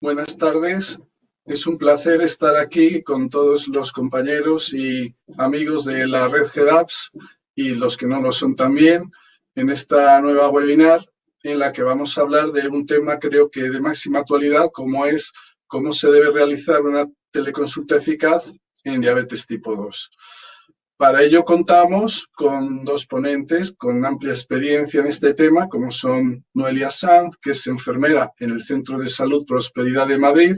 Buenas tardes. Es un placer estar aquí con todos los compañeros y amigos de la red GEDAPS y los que no lo son también en esta nueva webinar en la que vamos a hablar de un tema creo que de máxima actualidad, como es cómo se debe realizar una teleconsulta eficaz en diabetes tipo 2. Para ello contamos con dos ponentes con amplia experiencia en este tema, como son Noelia Sanz, que es enfermera en el Centro de Salud Prosperidad de Madrid,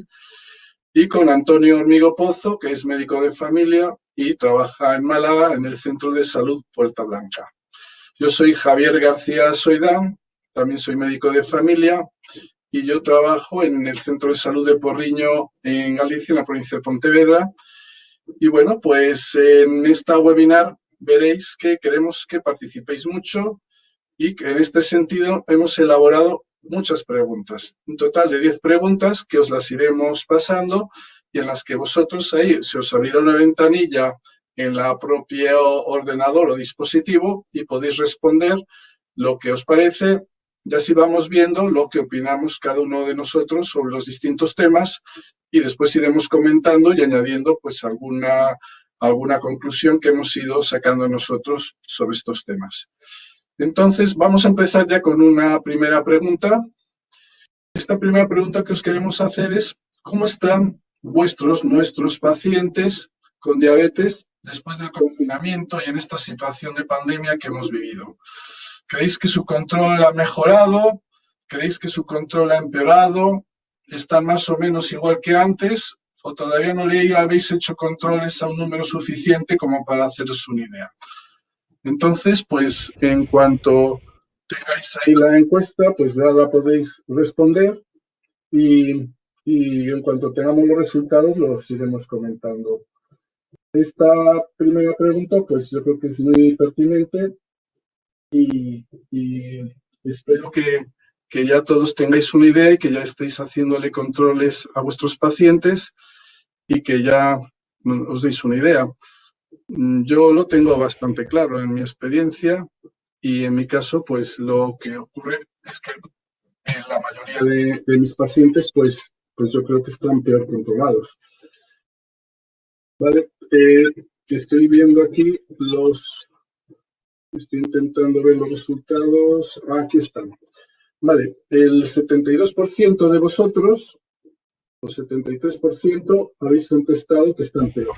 y con Antonio Hormigo Pozo, que es médico de familia y trabaja en Málaga en el Centro de Salud Puerta Blanca. Yo soy Javier García Soidán, también soy médico de familia y yo trabajo en el Centro de Salud de Porriño en Galicia, en la provincia de Pontevedra. Y bueno, pues en esta webinar veréis que queremos que participéis mucho y que en este sentido hemos elaborado muchas preguntas. Un total de 10 preguntas que os las iremos pasando y en las que vosotros ahí se os abrirá una ventanilla en la propia ordenador o dispositivo y podéis responder lo que os parece. Y así vamos viendo lo que opinamos cada uno de nosotros sobre los distintos temas y después iremos comentando y añadiendo pues alguna conclusión que hemos ido sacando nosotros sobre estos temas. Entonces, vamos a empezar ya con una primera pregunta. Esta primera pregunta que os queremos hacer es, ¿cómo están nuestros pacientes con diabetes después del confinamiento y en esta situación de pandemia que hemos vivido? ¿Creéis que su control ha mejorado? ¿Creéis que su control ha empeorado? ¿Están más o menos igual que antes? ¿O todavía no le habéis hecho controles a un número suficiente como para haceros una idea? Entonces, pues en cuanto tengáis ahí la encuesta, pues ya la podéis responder y en cuanto tengamos los resultados los iremos comentando. Esta primera pregunta, pues yo creo que es muy pertinente y espero que ya todos tengáis una idea y que ya estéis haciéndole controles a vuestros pacientes y que ya os deis una idea. Yo lo tengo bastante claro en mi experiencia y en mi caso, pues lo que ocurre es que la mayoría de mis pacientes, pues yo creo que están peor controlados. Vale, estoy viendo aquí estoy intentando ver los resultados. Aquí están. Vale, el 72% de vosotros, o 73%, habéis contestado que están peor.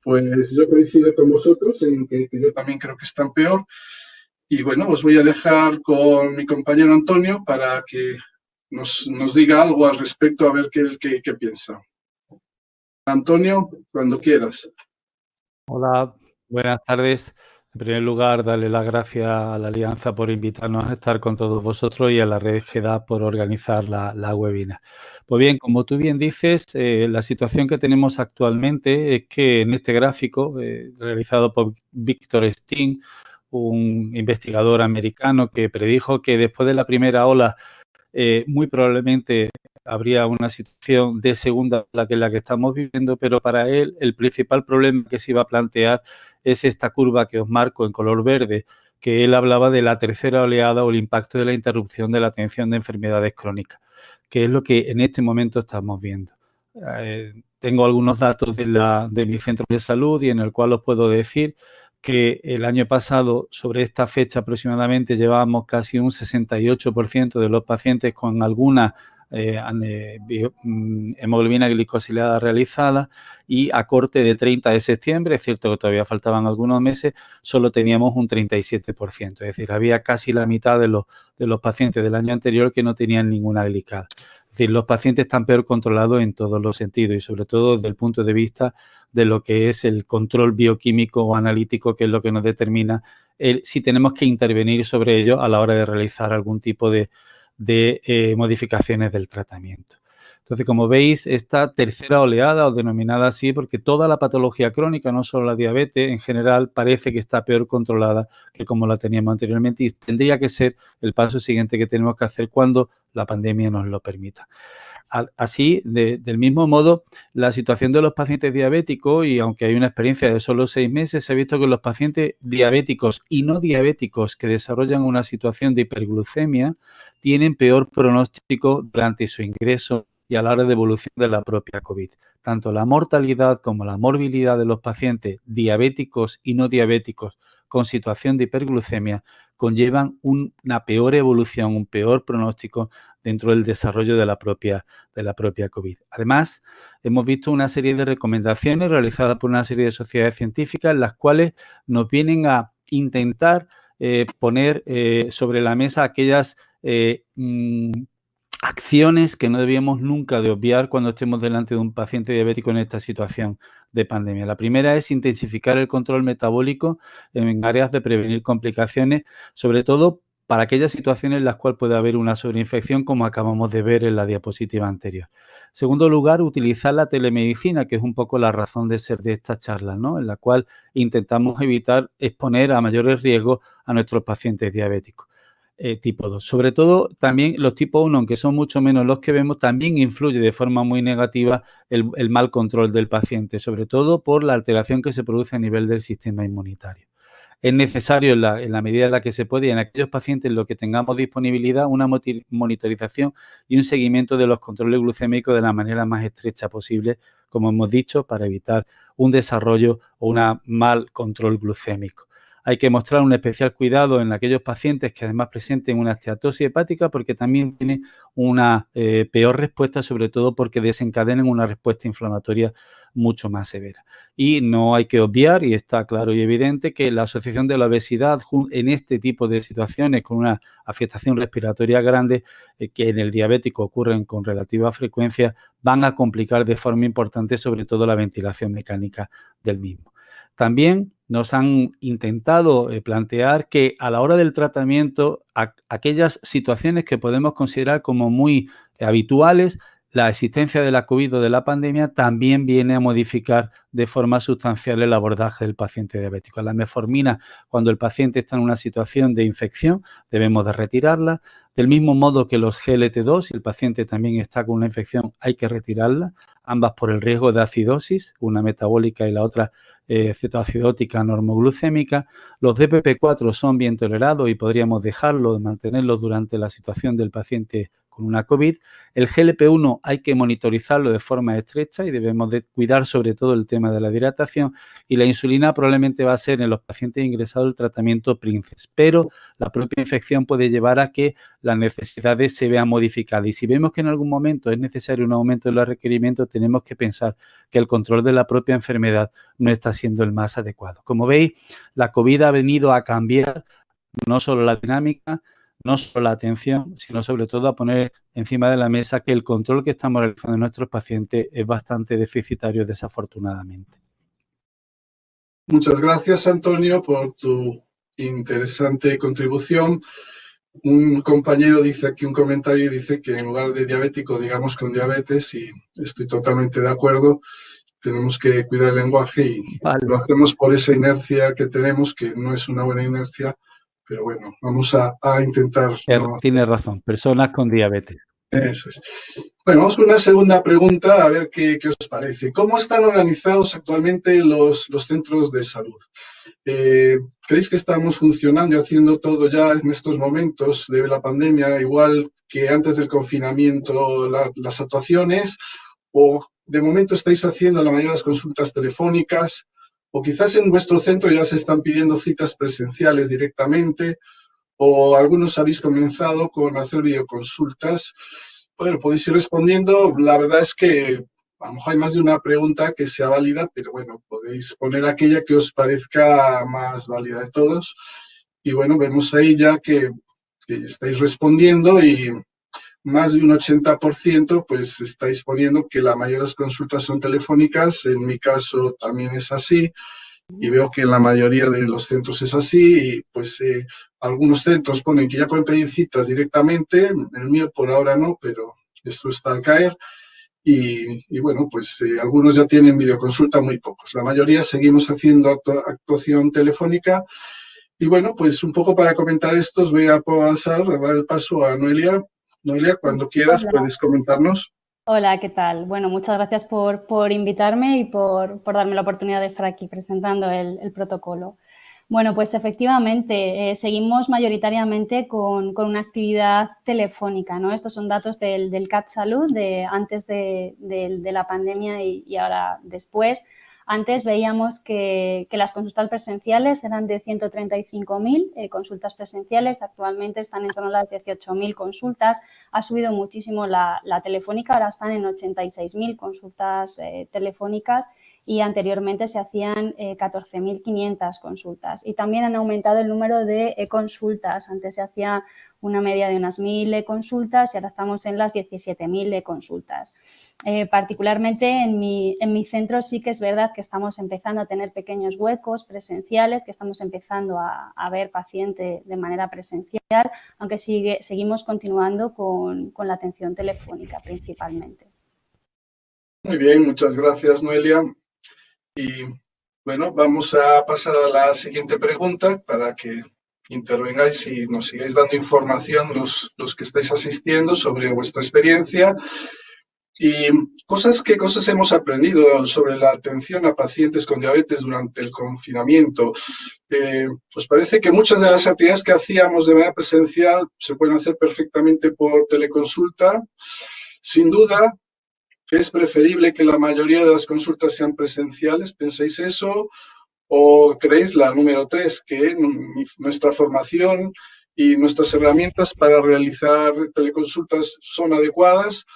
Pues yo coincido con vosotros en que yo también creo que están peor. Y bueno, os voy a dejar con mi compañero Antonio para que nos diga algo al respecto, a ver qué piensa. Antonio, cuando quieras. Hola, buenas tardes. En primer lugar, darle las gracias a la Alianza por invitarnos a estar con todos vosotros y a la red GEDAPS por organizar la webinar. Pues bien, como tú bien dices, la situación que tenemos actualmente es que en este gráfico, realizado por Victor Sting, un investigador americano que predijo que después de la primera ola muy probablemente habría una situación de segunda ola que es la que estamos viviendo, pero para él el principal problema que se iba a plantear es esta curva que os marco en color verde, que él hablaba de la tercera oleada o el impacto de la interrupción de la atención de enfermedades crónicas, que es lo que en este momento estamos viendo. Tengo algunos datos de mi centro de salud y en el cual os puedo decir que el año pasado, sobre esta fecha aproximadamente, llevábamos casi un 68% de los pacientes con alguna hemoglobina glicosilada realizada y a corte de 30 de septiembre, es cierto que todavía faltaban algunos meses, solo teníamos un 37%. Es decir, había casi la mitad de los pacientes del año anterior que no tenían ninguna glicada. Es decir, los pacientes están peor controlados en todos los sentidos y sobre todo desde el punto de vista de lo que es el control bioquímico o analítico, que es lo que nos determina si tenemos que intervenir sobre ello a la hora de realizar algún tipo de modificaciones del tratamiento. Entonces, como veis, esta tercera oleada, o denominada así, porque toda la patología crónica, no solo la diabetes, en general parece que está peor controlada que como la teníamos anteriormente y tendría que ser el paso siguiente que tenemos que hacer cuando la pandemia nos lo permita. Así, del mismo modo, la situación de los pacientes diabéticos, y aunque hay una experiencia de solo 6 meses, se ha visto que los pacientes diabéticos y no diabéticos que desarrollan una situación de hiperglucemia tienen peor pronóstico durante su ingreso y a la hora de evolución de la propia COVID. Tanto la mortalidad como la morbilidad de los pacientes diabéticos y no diabéticos con situación de hiperglucemia conllevan una peor evolución, un peor pronóstico dentro del desarrollo de la propia COVID. Además, hemos visto una serie de recomendaciones realizadas por una serie de sociedades científicas en las cuales nos vienen a intentar poner sobre la mesa aquellas acciones que no debíamos nunca de obviar cuando estemos delante de un paciente diabético en esta situación de pandemia. La primera es intensificar el control metabólico en áreas de prevenir complicaciones, sobre todo para aquellas situaciones en las cuales puede haber una sobreinfección, como acabamos de ver en la diapositiva anterior. En segundo lugar, utilizar la telemedicina, que es un poco la razón de ser de esta charla, ¿no? En la cual intentamos evitar exponer a mayores riesgos a nuestros pacientes diabéticos. Tipo 2. Sobre todo, también los tipo 1, aunque son mucho menos los que vemos, también influye de forma muy negativa el mal control del paciente, sobre todo por la alteración que se produce a nivel del sistema inmunitario. Es necesario, en la medida en la que se puede, y en aquellos pacientes en los que tengamos disponibilidad, una monitorización y un seguimiento de los controles glucémicos de la manera más estrecha posible, como hemos dicho, para evitar un desarrollo o un mal control glucémico. Hay que mostrar un especial cuidado en aquellos pacientes que además presenten una esteatosis hepática, porque también tiene una peor respuesta, sobre todo porque desencadenan una respuesta inflamatoria mucho más severa. Y no hay que obviar, y está claro y evidente, que la asociación de la obesidad en este tipo de situaciones con una afectación respiratoria grande, que en el diabético ocurren con relativa frecuencia, van a complicar de forma importante sobre todo la ventilación mecánica del mismo. También nos han intentado plantear que a la hora del tratamiento, aquellas situaciones que podemos considerar como muy habituales, la existencia de la COVID o de la pandemia también viene a modificar de forma sustancial el abordaje del paciente diabético. La metformina, cuando el paciente está en una situación de infección, debemos de retirarla. Del mismo modo que los GLT2, si el paciente también está con una infección, hay que retirarla, ambas por el riesgo de acidosis, una metabólica y la otra cetoacidótica normoglucémica. Los DPP4 son bien tolerados y podríamos dejarlos, mantenerlos durante la situación del paciente con una COVID. El GLP-1 hay que monitorizarlo de forma estrecha y debemos de cuidar sobre todo el tema de la hidratación, y la insulina probablemente va a ser en los pacientes ingresados el tratamiento PRINCES, pero la propia infección puede llevar a que las necesidades se vean modificadas, y si vemos que en algún momento es necesario un aumento de los requerimientos, tenemos que pensar que el control de la propia enfermedad no está siendo el más adecuado. Como veis, la COVID ha venido a cambiar no solo la dinámica, no solo la atención, sino sobre todo a poner encima de la mesa que el control que estamos realizando en nuestros pacientes es bastante deficitario, desafortunadamente. Muchas gracias, Antonio, por tu interesante contribución. Un compañero dice aquí un comentario y dice que en lugar de diabético, digamos con diabetes, y estoy totalmente de acuerdo. Tenemos que cuidar el lenguaje y lo hacemos por esa inercia que tenemos, que no es una buena inercia, pero bueno, vamos a intentar. Tiene razón, personas con diabetes. Eso es. Bueno, vamos con una segunda pregunta, a ver qué os parece. ¿Cómo están organizados actualmente los centros de salud? ¿Creéis que estamos funcionando y haciendo todo ya en estos momentos de la pandemia, igual que antes del confinamiento, las actuaciones? ¿O de momento estáis haciendo la mayoría de las consultas telefónicas? ¿O quizás en vuestro centro ya se están pidiendo citas presenciales directamente? ¿O algunos habéis comenzado con hacer videoconsultas? Bueno, podéis ir respondiendo. La verdad es que a lo mejor hay más de una pregunta que sea válida, pero bueno, podéis poner aquella que os parezca más válida de todos. Y bueno, vemos ahí ya que estáis respondiendo, y más de un 80% pues estáis poniendo que la mayoría de las consultas son telefónicas. En mi caso también es así, y veo que en la mayoría de los centros es así, y pues algunos centros ponen que ya pueden pedir citas directamente. En el mío por ahora no, pero esto está al caer. Y bueno, pues algunos ya tienen videoconsulta, muy pocos. La mayoría seguimos haciendo actuación telefónica. Y bueno, pues un poco para comentar esto, os voy a pasar, a dar el paso a Noelia. Noelia, cuando quieras, puedes comentarnos. Hola, ¿qué tal? Bueno, muchas gracias por invitarme y por darme la oportunidad de estar aquí presentando el protocolo. Bueno, pues efectivamente, seguimos mayoritariamente con una actividad telefónica, ¿no? Estos son datos del CatSalud de antes de la pandemia y ahora después. Antes veíamos que las consultas presenciales eran de 135.000 consultas presenciales, actualmente están en torno a las 18.000 consultas. Ha subido muchísimo la telefónica, ahora están en 86.000 consultas telefónicas y anteriormente se hacían 14.500 consultas. Y también han aumentado el número de e-consultas. Antes se hacía una media de unas 1.000 e-consultas y ahora estamos en las 17.000 e-consultas. Particularmente en mi centro sí que es verdad que estamos empezando a tener pequeños huecos presenciales, que estamos empezando a ver paciente de manera presencial, aunque seguimos continuando con la atención telefónica principalmente. Muy bien, muchas gracias, Noelia. Y bueno, vamos a pasar a la siguiente pregunta para que intervengáis y nos sigáis dando información los que estáis asistiendo sobre vuestra experiencia. Y ¿qué cosas hemos aprendido sobre la atención a pacientes con diabetes durante el confinamiento? ¿Os parece que muchas de las actividades que hacíamos de manera presencial se pueden hacer perfectamente por teleconsulta? Sin duda, ¿es preferible que la mayoría de las consultas sean presenciales? ¿Pensáis eso? ¿O creéis la número 3, que nuestra formación y nuestras herramientas para realizar teleconsultas son adecuadas?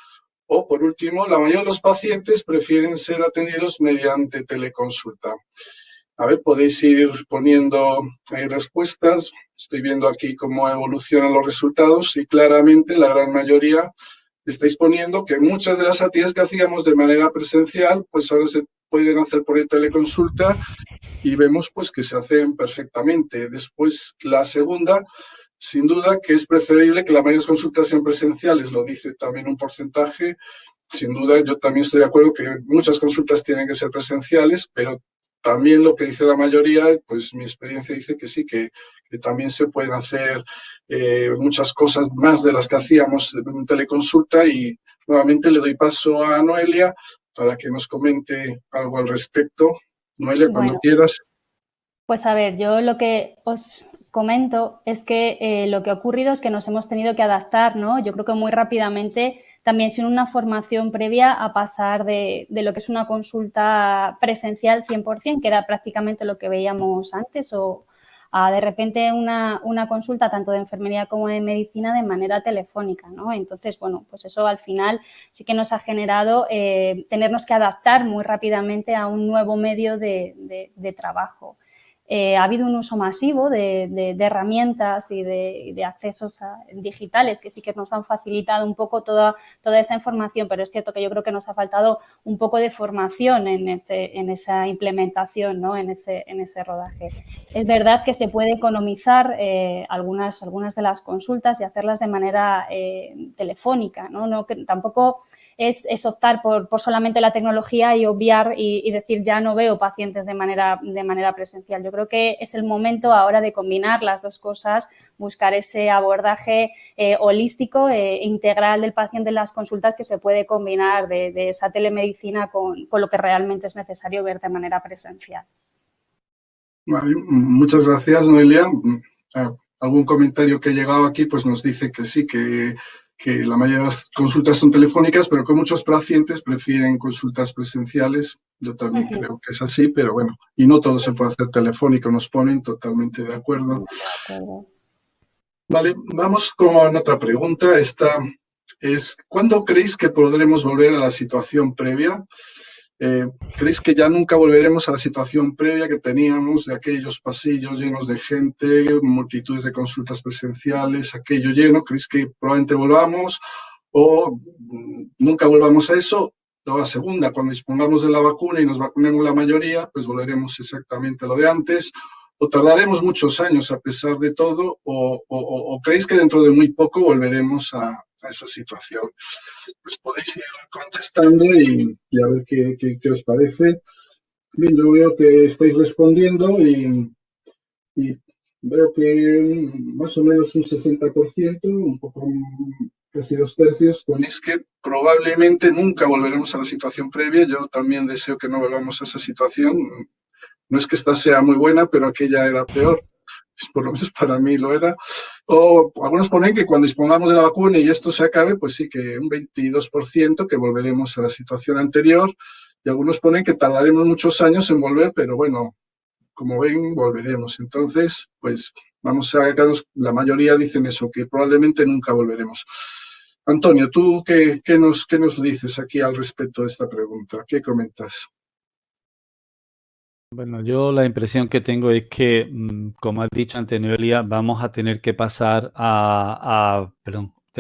O, por último, la mayoría de los pacientes prefieren ser atendidos mediante teleconsulta. A ver, podéis ir poniendo ahí respuestas. Estoy viendo aquí cómo evolucionan los resultados y claramente la gran mayoría estáis poniendo que muchas de las actividades que hacíamos de manera presencial, pues ahora se pueden hacer por teleconsulta y vemos pues que se hacen perfectamente. Después, la segunda, sin duda que es preferible que la mayoría de las consultas sean presenciales, lo dice también un porcentaje. Sin duda, yo también estoy de acuerdo que muchas consultas tienen que ser presenciales, pero también lo que dice la mayoría, pues mi experiencia dice que sí, que también se pueden hacer muchas cosas más de las que hacíamos en teleconsulta y nuevamente le doy paso a Noelia para que nos comente algo al respecto. Noelia, cuando quieras. Pues a ver, yo lo que os comento es que lo que ha ocurrido es que nos hemos tenido que adaptar, ¿no? Yo creo que muy rápidamente, también sin una formación previa, a pasar de lo que es una consulta presencial 100%, que era prácticamente lo que veíamos antes, o a de repente una consulta tanto de enfermería como de medicina de manera telefónica, ¿no? Entonces, bueno, pues eso al final sí que nos ha generado tenernos que adaptar muy rápidamente a un nuevo medio de trabajo. Ha habido un uso masivo de herramientas y de accesos digitales que sí que nos han facilitado un poco toda esa información, pero es cierto que yo creo que nos ha faltado un poco de formación en esa implementación, ¿no? en ese rodaje. Es verdad que se puede economizar algunas de las consultas y hacerlas de manera telefónica, ¿no? Que tampoco es optar por solamente la tecnología y obviar y decir ya no veo pacientes de manera presencial. Yo creo que es el momento ahora de combinar las dos cosas, buscar ese abordaje holístico e integral del paciente en las consultas que se puede combinar de esa telemedicina con lo que realmente es necesario ver de manera presencial. Vale, muchas gracias, Noelia. Algún comentario que ha llegado aquí pues nos dice que sí, que la mayoría de las consultas son telefónicas, pero que muchos pacientes prefieren consultas presenciales. Yo también creo que es así, pero bueno, y no todo se puede hacer telefónico, nos ponen totalmente de acuerdo. Vale, vamos con otra pregunta. Esta es, ¿cuándo creéis que podremos volver a la situación previa? ¿Creéis que ya nunca volveremos a la situación previa que teníamos de aquellos pasillos llenos de gente, multitudes de consultas presenciales, aquello lleno? ¿Creéis que probablemente volvamos o nunca volvamos a eso? Luego la segunda, cuando dispongamos de la vacuna y nos vacunemos la mayoría, pues volveremos exactamente a lo de antes. ¿O tardaremos muchos años a pesar de todo? ¿O creéis que dentro de muy poco volveremos a esa situación? Pues podéis ir contestando y a ver qué os parece. Bien, yo veo que estáis respondiendo y veo que más o menos un 60%, un poco casi 2/3, ponéis que probablemente nunca volveremos a la situación previa. Yo también deseo que no volvamos a esa situación. No es que esta sea muy buena, pero aquella era peor. Por lo menos para mí lo era. O algunos ponen que cuando dispongamos de la vacuna y esto se acabe, pues sí, que un 22% que volveremos a la situación anterior. Y algunos ponen que tardaremos muchos años en volver, pero bueno, como ven, volveremos. Entonces, pues vamos a quedarnos, la mayoría dicen eso, que probablemente nunca volveremos. Antonio, ¿tú qué nos dices aquí al respecto de esta pregunta? ¿Qué comentas? Bueno, yo la impresión que tengo es que, como has dicho antes, Noelia, vamos a tener que pasar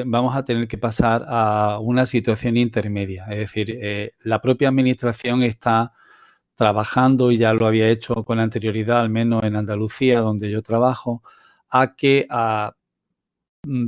vamos a tener que pasar a una situación intermedia. Es decir, la propia administración está trabajando, y ya lo había hecho con anterioridad, al menos en Andalucía, donde yo trabajo, a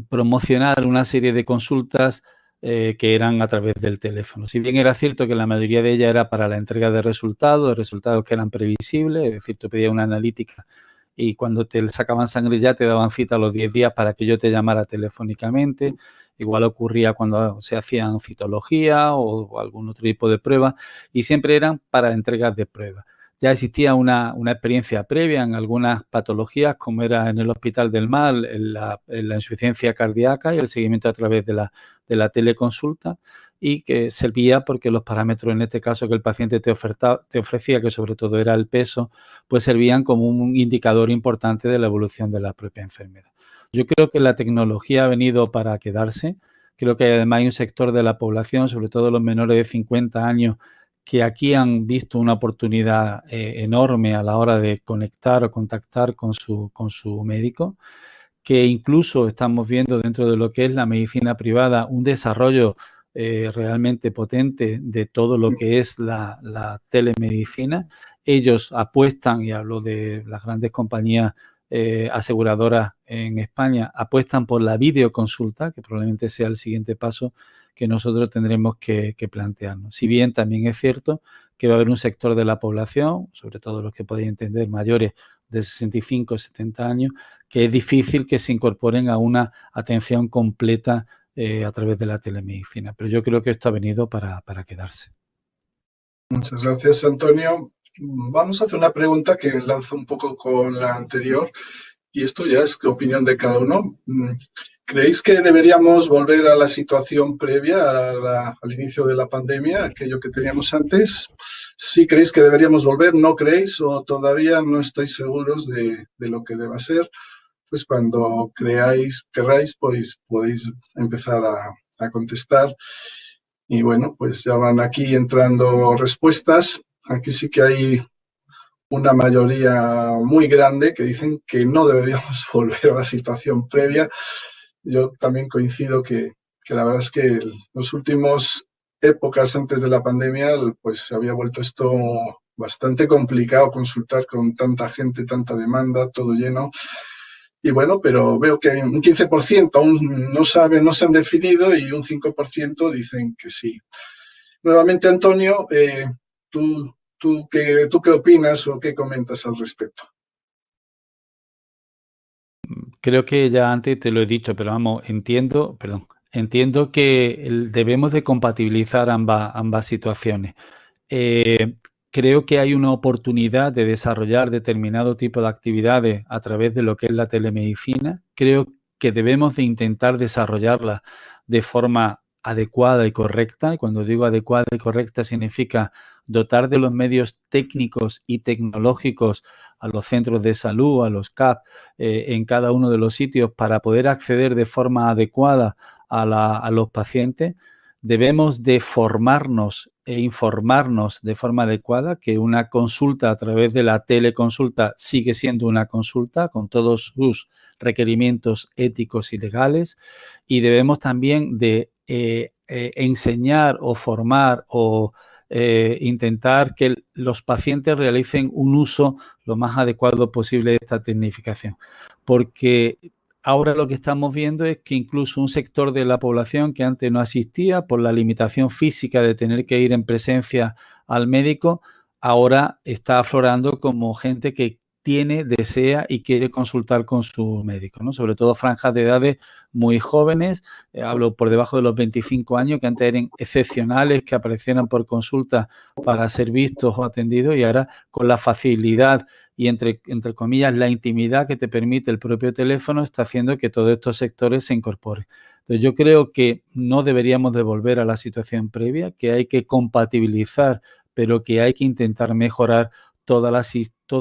promocionar una serie de consultas que eran a través del teléfono. Si bien era cierto que la mayoría de ellas era para la entrega de resultados que eran previsibles, es decir, tú pedías una analítica y cuando te sacaban sangre ya te daban cita a los 10 días para que yo te llamara telefónicamente. Igual ocurría cuando se hacían citología o algún otro tipo de pruebas, y siempre eran para entregas de pruebas. Ya existía una experiencia previa en algunas patologías, como era en el Hospital del Mar, en la insuficiencia cardíaca y el seguimiento a través de la teleconsulta, y que servía porque los parámetros, en este caso, que el paciente te ofrecía, que sobre todo era el peso, pues servían como un indicador importante de la evolución de la propia enfermedad. Yo creo que la tecnología ha venido para quedarse. Creo que además hay un sector de la población, sobre todo los menores de 50 años, que aquí han visto una oportunidad enorme a la hora de conectar o contactar con su médico, que incluso estamos viendo dentro de lo que es la medicina privada un desarrollo realmente potente de todo lo que es la telemedicina. Ellos apuestan, y hablo de las grandes compañías aseguradoras en España, apuestan por la videoconsulta, que probablemente sea el siguiente paso que nosotros tendremos que plantearnos. Si bien también es cierto que va a haber un sector de la población, sobre todo los que podéis entender mayores de 65 o 70 años, que es difícil que se incorporen a una atención completa a través de la telemedicina. Pero yo creo que esto ha venido para quedarse. Muchas gracias, Antonio. Vamos a hacer una pregunta que lanzo un poco con la anterior, y esto ya es opinión de cada uno. ¿Creéis que deberíamos volver a la situación previa al inicio de la pandemia, aquello que teníamos antes? ¿Sí creéis que deberíamos volver? ¿No creéis? ¿O todavía no estáis seguros de lo que deba ser? Pues cuando queráis, pues podéis empezar a contestar. Y bueno, pues ya van aquí entrando respuestas. Aquí sí que hay una mayoría muy grande que dicen que no deberíamos volver a la situación previa. Yo también coincido que la verdad es que los últimos épocas antes de la pandemia, pues se había vuelto esto bastante complicado consultar con tanta gente, tanta demanda, todo lleno. Y bueno, pero veo que un 15% aún no saben, no se han definido, y un 5% dicen que sí. Nuevamente, Antonio, ¿tú qué opinas o qué comentas al respecto? Creo que ya antes te lo he dicho, pero vamos, entiendo que debemos de compatibilizar ambas situaciones. Creo que hay una oportunidad de desarrollar determinado tipo de actividades a través de lo que es la telemedicina. Creo que debemos de intentar desarrollarla de forma adecuada y correcta. Y cuando digo adecuada y correcta significa dotar de los medios técnicos y tecnológicos a los centros de salud, a los CAP, en cada uno de los sitios para poder acceder de forma adecuada a los pacientes. Debemos de formarnos e informarnos de forma adecuada, que una consulta a través de la teleconsulta sigue siendo una consulta con todos sus requerimientos éticos y legales, y debemos también de enseñar o formar o intentar que los pacientes realicen un uso lo más adecuado posible de esta tecnificación, porque ahora lo que estamos viendo es que incluso un sector de la población que antes no asistía por la limitación física de tener que ir en presencia al médico, ahora está aflorando como gente que tiene, desea y quiere consultar con su médico, ¿no? Sobre todo franjas de edades muy jóvenes, hablo por debajo de los 25 años, que antes eran excepcionales, que aparecieran por consulta para ser vistos o atendidos, y ahora con la facilidad y entre comillas la intimidad que te permite el propio teléfono está haciendo que todos estos sectores se incorporen. Entonces yo creo que no deberíamos de volver a la situación previa, que hay que compatibilizar, pero que hay que intentar mejorar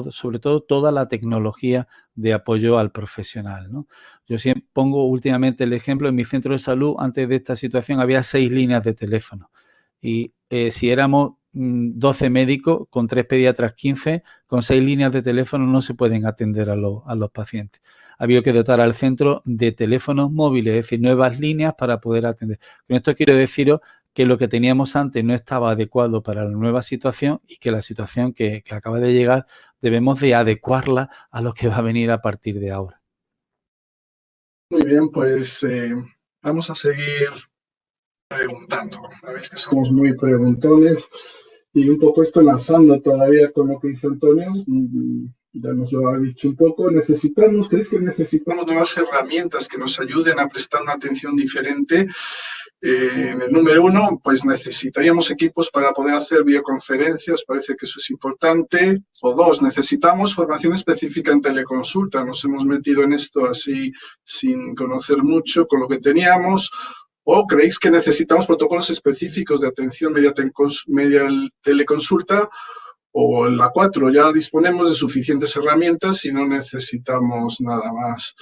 sobre todo toda la tecnología de apoyo al profesional, ¿no? Yo siempre pongo últimamente el ejemplo, en mi centro de salud, antes de esta situación, había 6 líneas de teléfono. Y si éramos 12 médicos, con 3 pediatras 15, con 6 líneas de teléfono no se pueden atender a los pacientes. Ha habido que dotar al centro de teléfonos móviles, es decir, nuevas líneas para poder atender. Con esto quiero deciros que lo que teníamos antes no estaba adecuado para la nueva situación y que la situación que acaba de llegar debemos de adecuarla a lo que va a venir a partir de ahora. Muy bien, pues vamos a seguir preguntando. Sabéis que somos muy preguntones y un poco esto enlazando todavía con lo que dice Antonio, ya nos lo ha dicho un poco, ¿crees que necesitamos nuevas herramientas que nos ayuden a prestar una atención diferente? En el número 1, pues necesitaríamos equipos para poder hacer videoconferencias, parece que eso es importante. O 2, necesitamos formación específica en teleconsulta. Nos hemos metido en esto así sin conocer mucho con lo que teníamos. ¿O creéis que necesitamos protocolos específicos de atención mediante teleconsulta? O en la 4, ya disponemos de suficientes herramientas y no necesitamos nada más.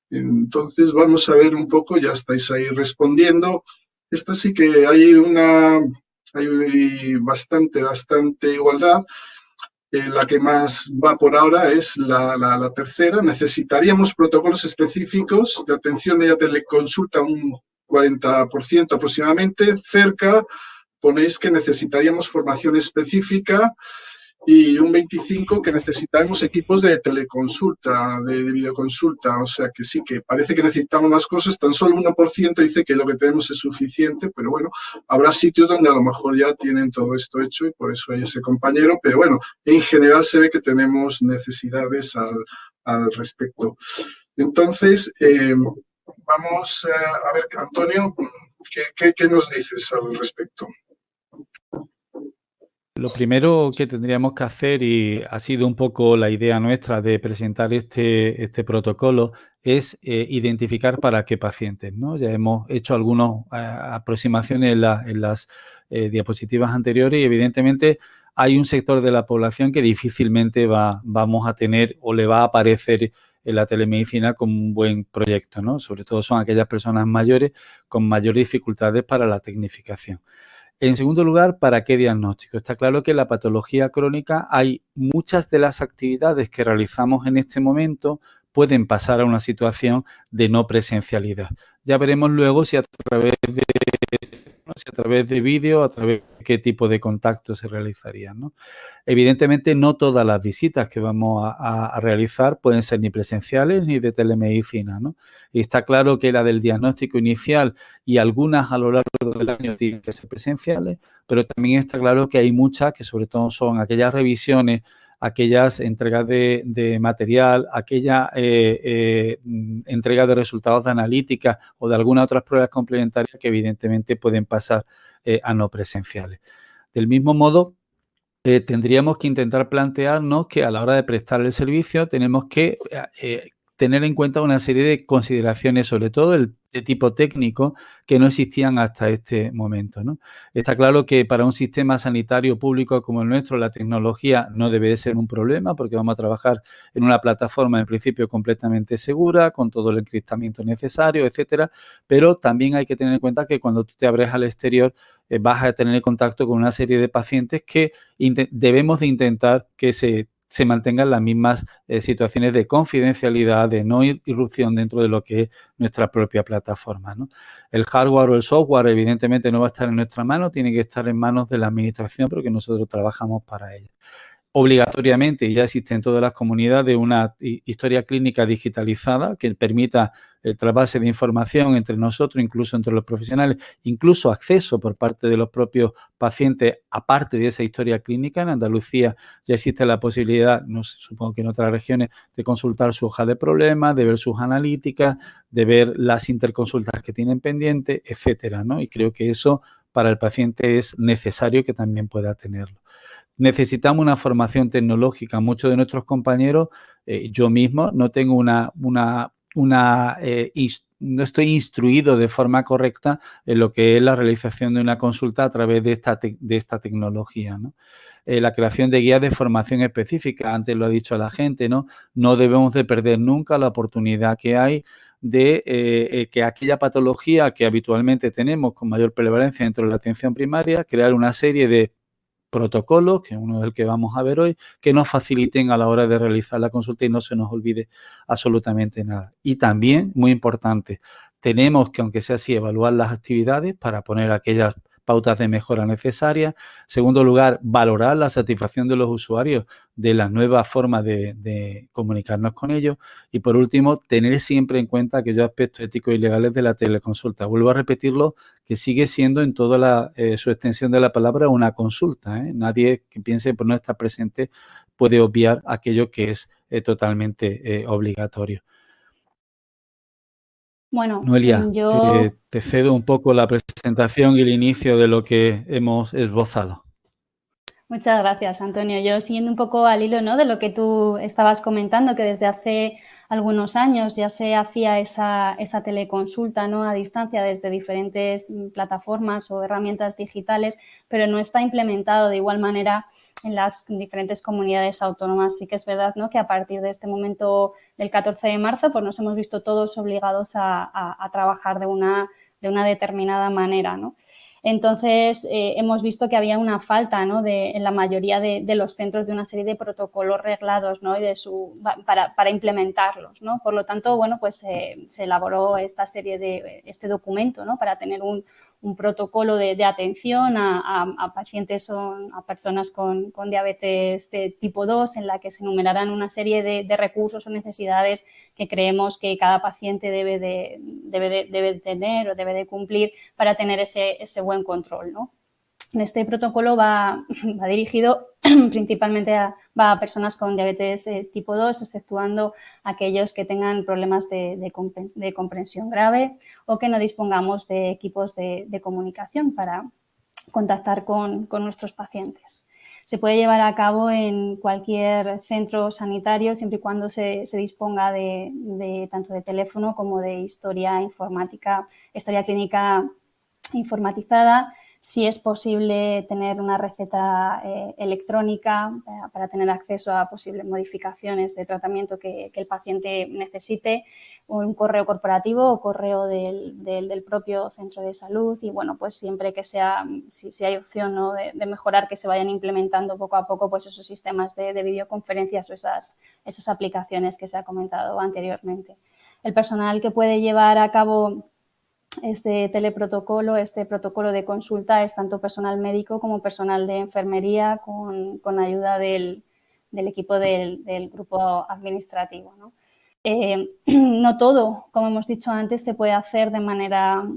Entonces vamos a ver un poco, ya estáis ahí respondiendo. Esta sí que hay bastante igualdad. La que más va por ahora es la tercera. Necesitaríamos protocolos específicos de atención mediante teleconsulta, un 40% aproximadamente. Cerca ponéis que necesitaríamos formación específica y un 25% que necesitamos equipos de teleconsulta, de videoconsulta. O sea que sí, que parece que necesitamos más cosas. Tan solo 1% dice que lo que tenemos es suficiente, pero bueno, habrá sitios donde a lo mejor ya tienen todo esto hecho y por eso hay ese compañero. Pero bueno, en general se ve que tenemos necesidades al respecto. Entonces, vamos a ver, Antonio, ¿qué nos dices al respecto? Lo primero que tendríamos que hacer, y ha sido un poco la idea nuestra de presentar este protocolo, es identificar para qué pacientes, ¿no? Ya hemos hecho algunas aproximaciones en las diapositivas anteriores y evidentemente hay un sector de la población que difícilmente vamos a tener o le va a aparecer en la telemedicina como un buen proyecto, ¿no? Sobre todo son aquellas personas mayores con mayores dificultades para la tecnificación. En segundo lugar, ¿para qué diagnóstico? Está claro que en la patología crónica hay muchas de las actividades que realizamos en este momento pueden pasar a una situación de no presencialidad. Ya veremos luego si a través de vídeo, a través de qué tipo de contactos se realizarían, ¿no? Evidentemente, no todas las visitas que vamos a realizar pueden ser ni presenciales ni de telemedicina, ¿no? Y está claro que la del diagnóstico inicial y algunas a lo largo del año tienen que ser presenciales, pero también está claro que hay muchas que sobre todo son aquellas revisiones, aquellas entregas de material, aquella entrega de resultados de analítica o de algunas otras pruebas complementarias que evidentemente pueden pasar a no presenciales. Del mismo modo, tendríamos que intentar plantearnos que a la hora de prestar el servicio tenemos que tener en cuenta una serie de consideraciones, sobre todo de tipo técnico, que no existían hasta este momento, ¿no? Está claro que para un sistema sanitario público como el nuestro, la tecnología no debe de ser un problema porque vamos a trabajar en una plataforma en principio completamente segura, con todo el encriptamiento necesario, etcétera, pero también hay que tener en cuenta que cuando tú te abres al exterior vas a tener contacto con una serie de pacientes que debemos de intentar que se mantengan las mismas situaciones de confidencialidad, de no irrupción dentro de lo que es nuestra propia plataforma, ¿no? El hardware o el software evidentemente no va a estar en nuestra mano, tiene que estar en manos de la administración porque nosotros trabajamos para ella. obligatoriamente, y ya existe en todas las comunidades, una historia clínica digitalizada que permita el trasvase de información entre nosotros, incluso entre los profesionales, incluso acceso por parte de los propios pacientes, aparte de esa historia clínica. En Andalucía ya existe la posibilidad, no sé, supongo que en otras regiones, de consultar su hoja de problemas, de ver sus analíticas, de ver las interconsultas que tienen pendientes, etcétera, ¿no? Y creo que eso para el paciente es necesario que también pueda tenerlo. Necesitamos una formación tecnológica. Muchos de nuestros compañeros, yo mismo, no tengo no estoy instruido de forma correcta en lo que es la realización de una consulta a través de esta tecnología, ¿no? La creación de guías de formación específica, antes lo ha dicho la gente, ¿no? No debemos de perder nunca la oportunidad que hay de que aquella patología que habitualmente tenemos con mayor prevalencia dentro de la atención primaria, crear una serie de protocolos, que es uno del que vamos a ver hoy, que nos faciliten a la hora de realizar la consulta y no se nos olvide absolutamente nada. Y también, muy importante, tenemos que, aunque sea así, evaluar las actividades para poner aquellas pautas de mejora necesarias. Segundo lugar, valorar la satisfacción de los usuarios de la nueva forma de comunicarnos con ellos. Y por último, tener siempre en cuenta aquellos aspectos éticos y legales de la teleconsulta. Vuelvo a repetirlo, que sigue siendo en toda su extensión de la palabra una consulta, ¿eh? Nadie que piense por no estar presente puede obviar aquello que es totalmente obligatorio. Bueno, Noelia, yo... te cedo un poco la presentación y el inicio de lo que hemos esbozado. Muchas gracias, Antonio. Yo siguiendo un poco al hilo, ¿no?, de lo que tú estabas comentando, que desde hace algunos años ya se hacía esa teleconsulta, ¿no?, a distancia desde diferentes plataformas o herramientas digitales, pero no está implementado de igual manera en las diferentes comunidades autónomas. Sí que es verdad, ¿no?, que a partir de este momento del 14 de marzo pues nos hemos visto todos obligados a trabajar de una determinada manera, ¿no? Entonces, hemos visto que había una falta, ¿no?, en la mayoría de los centros de una serie de protocolos reglados, ¿no?, y para implementarlos, ¿no? Por lo tanto, bueno, pues se elaboró este documento, ¿no?, para tener un protocolo de atención a pacientes o a personas con diabetes de tipo 2, en la que se enumerarán una serie de recursos o necesidades que creemos que cada paciente debe tener o debe de cumplir para tener ese buen control, ¿no? Este protocolo va dirigido principalmente a personas con diabetes tipo 2, exceptuando aquellos que tengan problemas de comprensión grave o que no dispongamos de equipos de comunicación para contactar con nuestros pacientes. Se puede llevar a cabo en cualquier centro sanitario siempre y cuando se disponga de tanto de teléfono como de historia clínica informatizada. Si es posible tener una receta electrónica para tener acceso a posibles modificaciones de tratamiento que el paciente necesite, o un correo corporativo o correo del propio centro de salud. Y bueno, pues siempre que sea, si hay opción, ¿no?, de mejorar, que se vayan implementando poco a poco pues esos sistemas de videoconferencias o esas aplicaciones que se ha comentado anteriormente. El personal que puede llevar a cabo este teleprotocolo, este protocolo de consulta, es tanto personal médico como personal de enfermería con ayuda del equipo del grupo administrativo, ¿no? No todo, como hemos dicho antes, se puede hacer de manera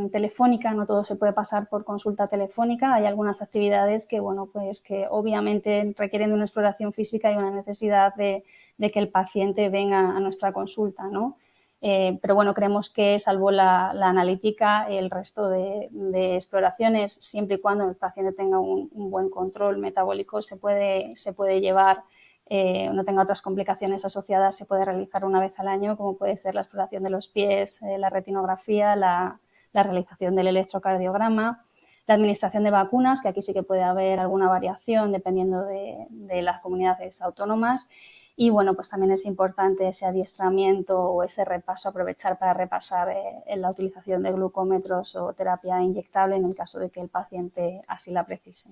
telefónica, no todo se puede pasar por consulta telefónica. Hay algunas actividades que, bueno, pues que obviamente requieren de una exploración física y una necesidad de que el paciente venga a nuestra consulta, ¿no? Pero bueno, creemos que salvo la analítica, el resto de exploraciones, siempre y cuando el paciente tenga un buen control metabólico, se puede llevar, no tenga otras complicaciones asociadas, se puede realizar una vez al año, como puede ser la exploración de los pies, la retinografía, la realización del electrocardiograma, la administración de vacunas, que aquí sí que puede haber alguna variación dependiendo de las comunidades autónomas. Y bueno, pues también es importante ese adiestramiento o ese repaso, aprovechar para repasar en la utilización de glucómetros o terapia inyectable en el caso de que el paciente así la precise.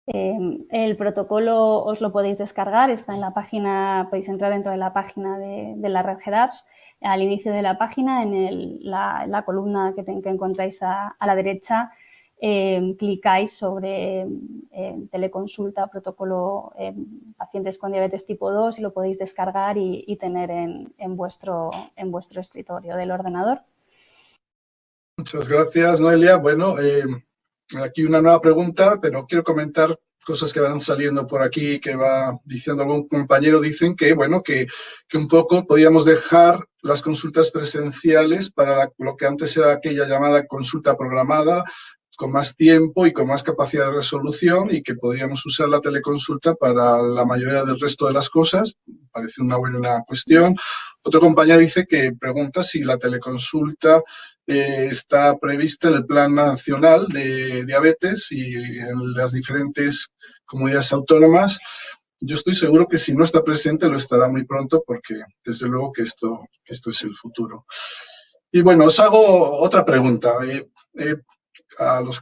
El protocolo os lo podéis descargar, está en la página, podéis entrar dentro de la página de la red GEDAPS. Al inicio de la página, en la columna que encontráis a la derecha, clicáis sobre teleconsulta, protocolo pacientes con diabetes tipo 2 y lo podéis descargar y tener en vuestro escritorio del ordenador. Muchas gracias, Noelia. Bueno, aquí una nueva pregunta, pero quiero comentar cosas que van saliendo por aquí, que va diciendo algún compañero. Dicen que, bueno, que un poco podíamos dejar las consultas presenciales para lo que antes era aquella llamada consulta programada, con más tiempo y con más capacidad de resolución, y que podríamos usar la teleconsulta para la mayoría del resto de las cosas. Parece una buena cuestión. Otro compañero dice que pregunta si la teleconsulta está prevista en el Plan Nacional de Diabetes y en las diferentes comunidades autónomas. Yo estoy seguro que si no está presente lo estará muy pronto, porque desde luego que esto es el futuro. Y bueno, os hago otra pregunta. A los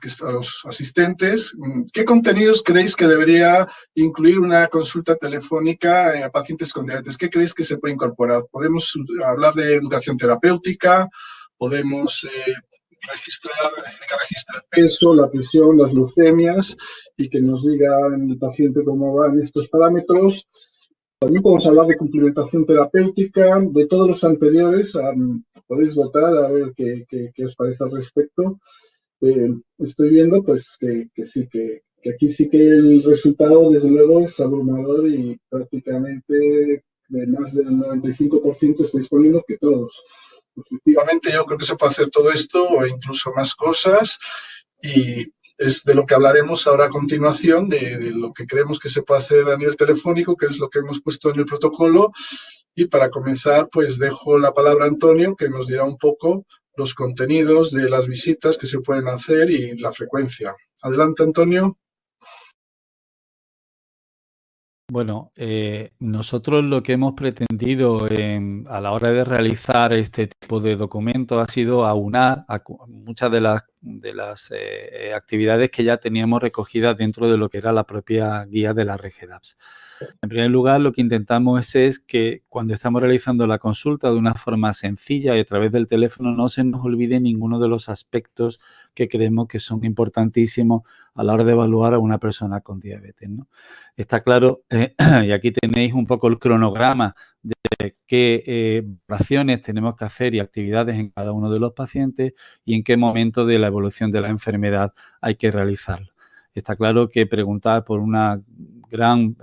asistentes, ¿qué contenidos creéis que debería incluir una consulta telefónica a pacientes con diabetes? ¿Qué creéis que se puede incorporar? ¿Podemos hablar de educación terapéutica? ¿Podemos registrar el peso, la presión, las glucemias, y que nos diga el paciente cómo van estos parámetros? También podemos hablar de complementación terapéutica, de todos los anteriores. Podéis votar a ver qué os parece al respecto. Estoy viendo pues que sí, que aquí sí que el resultado desde luego es abrumador, y prácticamente de más del 95% estáis poniendo que todos. Efectivamente, yo creo que se puede hacer todo esto o incluso más cosas, y es de lo que hablaremos ahora a continuación, de lo que creemos que se puede hacer a nivel telefónico, que es lo que hemos puesto en el protocolo. Y para comenzar, pues dejo la palabra a Antonio, que nos dirá un poco los contenidos de las visitas que se pueden hacer y la frecuencia. Adelante, Antonio. Bueno, nosotros lo que hemos pretendido a la hora de realizar este tipo de documentos ha sido aunar a muchas de las actividades que ya teníamos recogidas dentro de lo que era la propia guía de la red GEDAPS. En primer lugar, lo que intentamos es que cuando estamos realizando la consulta de una forma sencilla y a través del teléfono no se nos olvide ninguno de los aspectos que creemos que son importantísimos a la hora de evaluar a una persona con diabetes, ¿no? Está claro, y aquí tenéis un poco el cronograma de qué operaciones tenemos que hacer y actividades en cada uno de los pacientes y en qué momento de la evolución de la enfermedad hay que realizarlo. Está claro que preguntar por una gran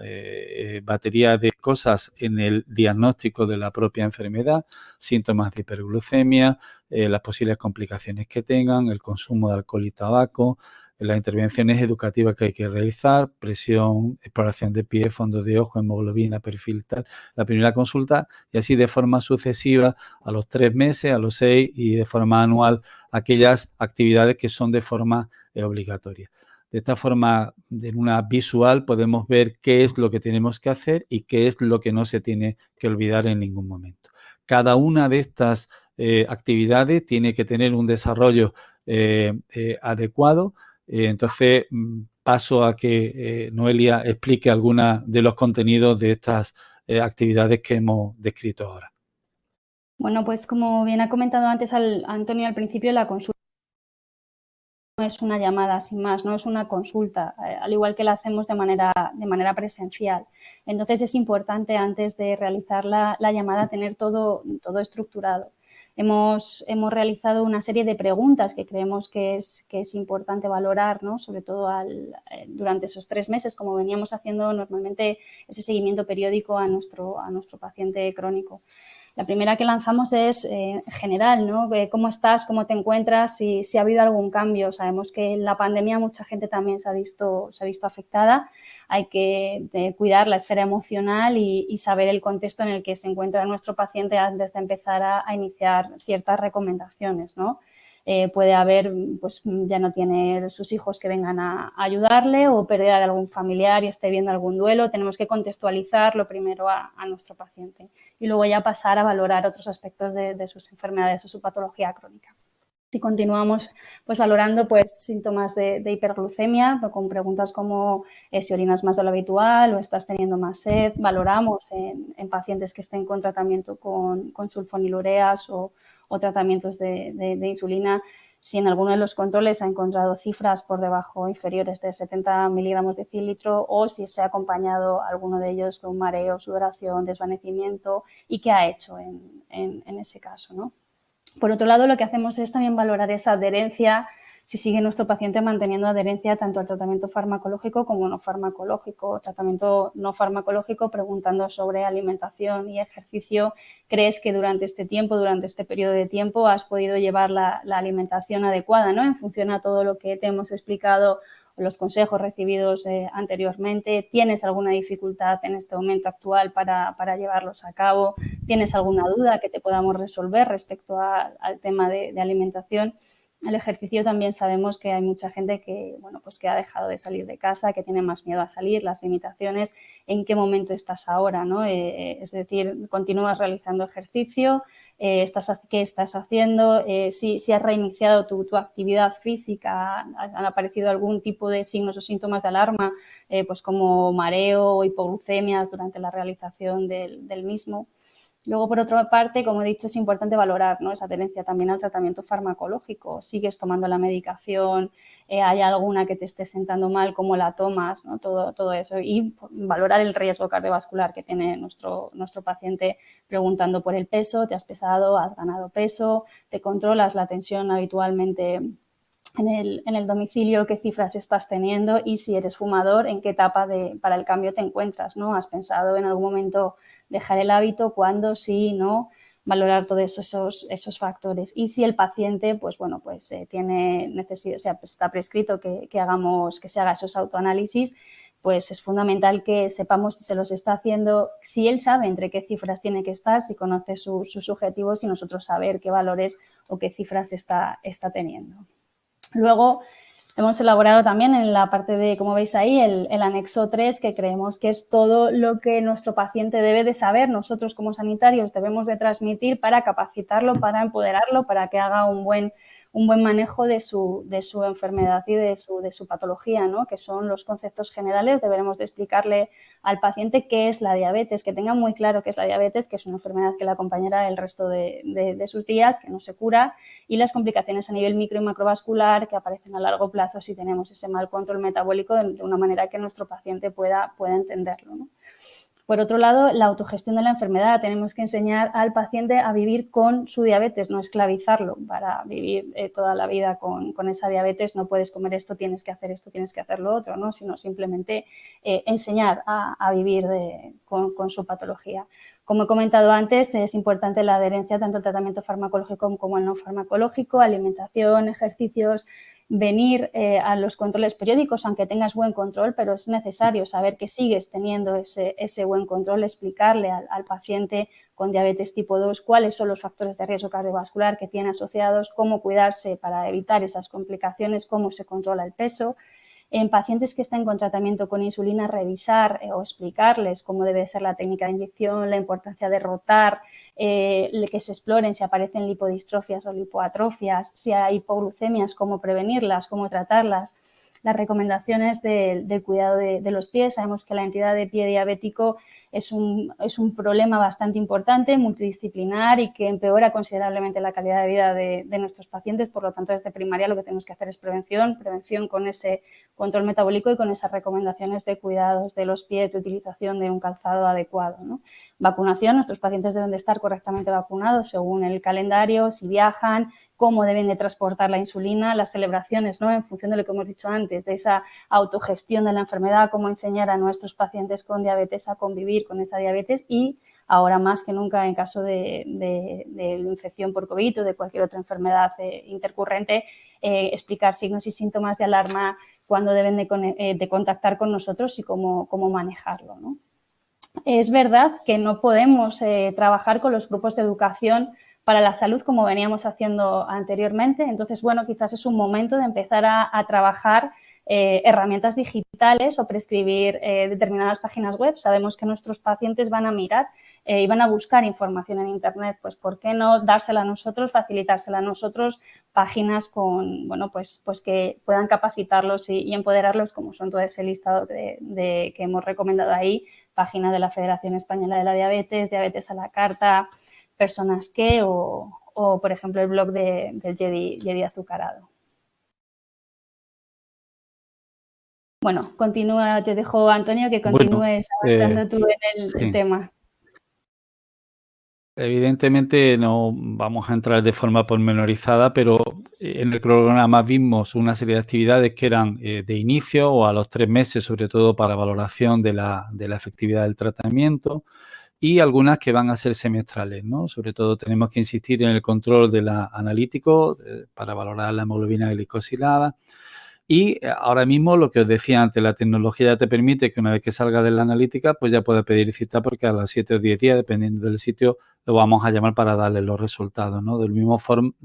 batería de cosas en el diagnóstico de la propia enfermedad, síntomas de hiperglucemia, las posibles complicaciones que tengan, el consumo de alcohol y tabaco, las intervenciones educativas que hay que realizar, presión, exploración de pie, fondo de ojo, hemoglobina, perfil tal, la primera consulta, y así de forma sucesiva a los 3 meses, a los 6 y de forma anual aquellas actividades que son de forma obligatoria. De esta forma, en una visual, podemos ver qué es lo que tenemos que hacer y qué es lo que no se tiene que olvidar en ningún momento. Cada una de estas actividades tiene que tener un desarrollo adecuado. Entonces, paso a que Noelia explique algunos de los contenidos de estas actividades que hemos descrito ahora. Bueno, pues como bien ha comentado antes Antonio al principio, la consulta no es una llamada sin más, no es una consulta, al igual que la hacemos de manera presencial. Entonces es importante, antes de realizar la llamada, tener todo estructurado. Hemos realizado una serie de preguntas que creemos que es importante valorar, ¿no? Sobre todo durante esos 3 meses, como veníamos haciendo normalmente ese seguimiento periódico a nuestro paciente crónico. La primera que lanzamos es general, ¿no? ¿Cómo estás? ¿Cómo te encuentras? Si ha habido algún cambio. Sabemos que en la pandemia mucha gente también se ha visto afectada. Hay que cuidar la esfera emocional y saber el contexto en el que se encuentra nuestro paciente antes de empezar a iniciar ciertas recomendaciones, ¿no? Puede haber, pues ya no tiene sus hijos que vengan a ayudarle, o pérdida de algún familiar y esté viendo algún duelo. Tenemos que contextualizar lo primero a nuestro paciente y luego ya pasar a valorar otros aspectos de sus enfermedades o su patología crónica. Si continuamos pues valorando pues síntomas de hiperglucemia, con preguntas como si orinas más de lo habitual o estás teniendo más sed, valoramos en pacientes que estén con tratamiento con sulfonilureas o tratamientos de insulina, si en alguno de los controles ha encontrado cifras por debajo inferiores de 70 miligramos de decilitro o si se ha acompañado alguno de ellos de un mareo, sudoración, desvanecimiento y qué ha hecho en ese caso, ¿no? Por otro lado, lo que hacemos es también valorar esa adherencia, si sigue nuestro paciente manteniendo adherencia tanto al tratamiento farmacológico como no farmacológico. Tratamiento no farmacológico, preguntando sobre alimentación y ejercicio. ¿Crees que durante este tiempo, durante este periodo de tiempo, has podido llevar la alimentación adecuada, ¿no? En función a todo lo que te hemos explicado, los consejos recibidos anteriormente? ¿Tienes alguna dificultad en este momento actual para llevarlos a cabo? ¿Tienes alguna duda que te podamos resolver respecto al tema de alimentación? El ejercicio también sabemos que hay mucha gente que, bueno, pues que ha dejado de salir de casa, que tiene más miedo a salir, las limitaciones, ¿en qué momento estás ahora, ¿no? Es decir, ¿continúas realizando ejercicio? ¿Qué estás haciendo? Si has reiniciado tu actividad física, ¿han aparecido algún tipo de signos o síntomas de alarma, pues como mareo o hipoglucemias durante la realización del mismo? Luego, por otra parte, como he dicho, es importante valorar, ¿no?, esa adherencia también al tratamiento farmacológico. ¿Sigues tomando la medicación? ¿Hay alguna que te esté sentando mal? ¿Cómo la tomas? ¿No? Todo eso. Y valorar el riesgo cardiovascular que tiene nuestro paciente, preguntando por el peso. ¿Te has pesado? ¿Has ganado peso? ¿Te controlas la tensión habitualmente en el domicilio? ¿Qué cifras estás teniendo? Y si eres fumador, ¿en qué etapa para el cambio te encuentras, ¿no? ¿Has pensado en algún momento dejar el hábito? ¿Cuándo? Sí, ¿no? Valorar todos esos factores. Y si el paciente, pues bueno, pues tiene necesidad, o sea, pues está prescrito que se haga esos autoanálisis, pues es fundamental que sepamos si se los está haciendo, si él sabe entre qué cifras tiene que estar, si conoce sus objetivos y nosotros saber qué valores o qué cifras está teniendo. Luego, hemos elaborado también en la parte de, como veis ahí, el anexo 3, que creemos que es todo lo que nuestro paciente debe de saber. Nosotros como sanitarios debemos de transmitir para capacitarlo, para empoderarlo, para que haga un buen manejo de su enfermedad y de su patología, ¿no? Que son los conceptos generales. Deberemos de explicarle al paciente qué es la diabetes, que tenga muy claro qué es la diabetes, que es una enfermedad que le acompañará el resto de sus días, que no se cura, y las complicaciones a nivel micro y macrovascular que aparecen a largo plazo si tenemos ese mal control metabólico, de una manera que nuestro paciente pueda entenderlo, ¿no? Por otro lado, la autogestión de la enfermedad. Tenemos que enseñar al paciente a vivir con su diabetes, no esclavizarlo para vivir toda la vida con esa diabetes. No puedes comer esto, tienes que hacer esto, tienes que hacer lo otro, ¿no? Sino simplemente enseñar a vivir con su patología. Como he comentado antes, es importante la adherencia tanto al tratamiento farmacológico como al no farmacológico, alimentación, ejercicios, venir a los controles periódicos, aunque tengas buen control, pero es necesario saber que sigues teniendo ese buen control, explicarle al paciente con diabetes tipo 2 cuáles son los factores de riesgo cardiovascular que tiene asociados, cómo cuidarse para evitar esas complicaciones, cómo se controla el peso. En pacientes que estén con tratamiento con insulina, revisar o explicarles cómo debe ser la técnica de inyección, la importancia de rotar, que se exploren si aparecen lipodistrofias o lipoatrofias, si hay hipoglucemias, cómo prevenirlas, cómo tratarlas. Las recomendaciones del cuidado de los pies. Sabemos que la entidad de pie diabético es un problema bastante importante, multidisciplinar y que empeora considerablemente la calidad de vida de nuestros pacientes. Por lo tanto, desde primaria lo que tenemos que hacer es prevención con ese control metabólico y con esas recomendaciones de cuidados de los pies, de utilización de un calzado adecuado, ¿no? Vacunación. Nuestros pacientes deben de estar correctamente vacunados según el calendario, si viajan, cómo deben de transportar la insulina, las celebraciones, ¿no?, en función de lo que hemos dicho antes, de esa autogestión de la enfermedad, cómo enseñar a nuestros pacientes con diabetes a convivir con esa diabetes y ahora más que nunca en caso de infección por COVID o de cualquier otra enfermedad intercurrente, explicar signos y síntomas de alarma, cuándo deben de contactar con nosotros y cómo manejarlo, ¿no? Es verdad que no podemos trabajar con los grupos de educación para la salud como veníamos haciendo anteriormente. Entonces, bueno, quizás es un momento de empezar a trabajar herramientas digitales digitales o prescribir determinadas páginas web. Sabemos que nuestros pacientes van a mirar y van a buscar información en Internet. Pues, ¿por qué no dársela a nosotros, facilitársela a nosotros, páginas con, bueno, pues que puedan capacitarlos y empoderarlos, como son todo ese listado que hemos recomendado ahí, página de la Federación Española de la Diabetes, Diabetes a la Carta, Personas que o por ejemplo, el blog del Jedi Azucarado. Bueno, continúa, te dejo, Antonio, que continúes avanzando tú en el tema. Evidentemente no vamos a entrar de forma pormenorizada, pero en el programa vimos una serie de actividades que eran de inicio o a los 3 meses, sobre todo para valoración de la efectividad del tratamiento, y algunas que van a ser semestrales, ¿no? Sobre todo tenemos que insistir en el control de la analítico para valorar la hemoglobina glicosilada. Y ahora mismo, lo que os decía antes, la tecnología ya te permite que una vez que salga de la analítica, pues ya puedes pedir cita porque a las 7 o 10 días, dependiendo del sitio, lo vamos a llamar para darle los resultados, ¿no? De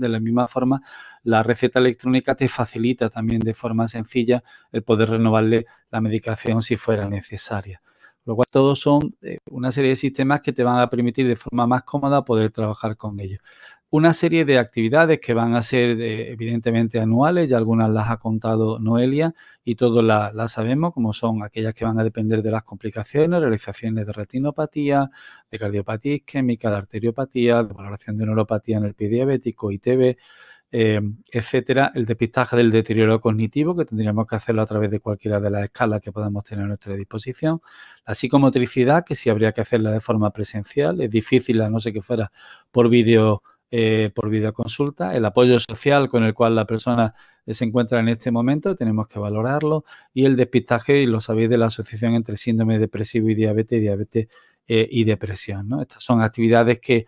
la misma forma, la receta electrónica te facilita también de forma sencilla el poder renovarle la medicación si fuera necesaria. Lo cual todos son una serie de sistemas que te van a permitir de forma más cómoda poder trabajar con ellos. Una serie de actividades que van a ser evidentemente anuales, ya algunas las ha contado Noelia y todas las sabemos, como son aquellas que van a depender de las complicaciones, realizaciones de retinopatía, de cardiopatía isquémica, de arteriopatía, de valoración de neuropatía en el pie diabético, ITB, etcétera. El depistaje del deterioro cognitivo, que tendríamos que hacerlo a través de cualquiera de las escalas que podamos tener a nuestra disposición. La psicomotricidad, que sí habría que hacerla de forma presencial, es difícil a no ser que fuera por videoconsulta. El apoyo social con el cual la persona se encuentra en este momento, tenemos que valorarlo. Y el depistaje, y lo sabéis, de la asociación entre síndrome depresivo y diabetes y depresión, ¿no? Estas son actividades que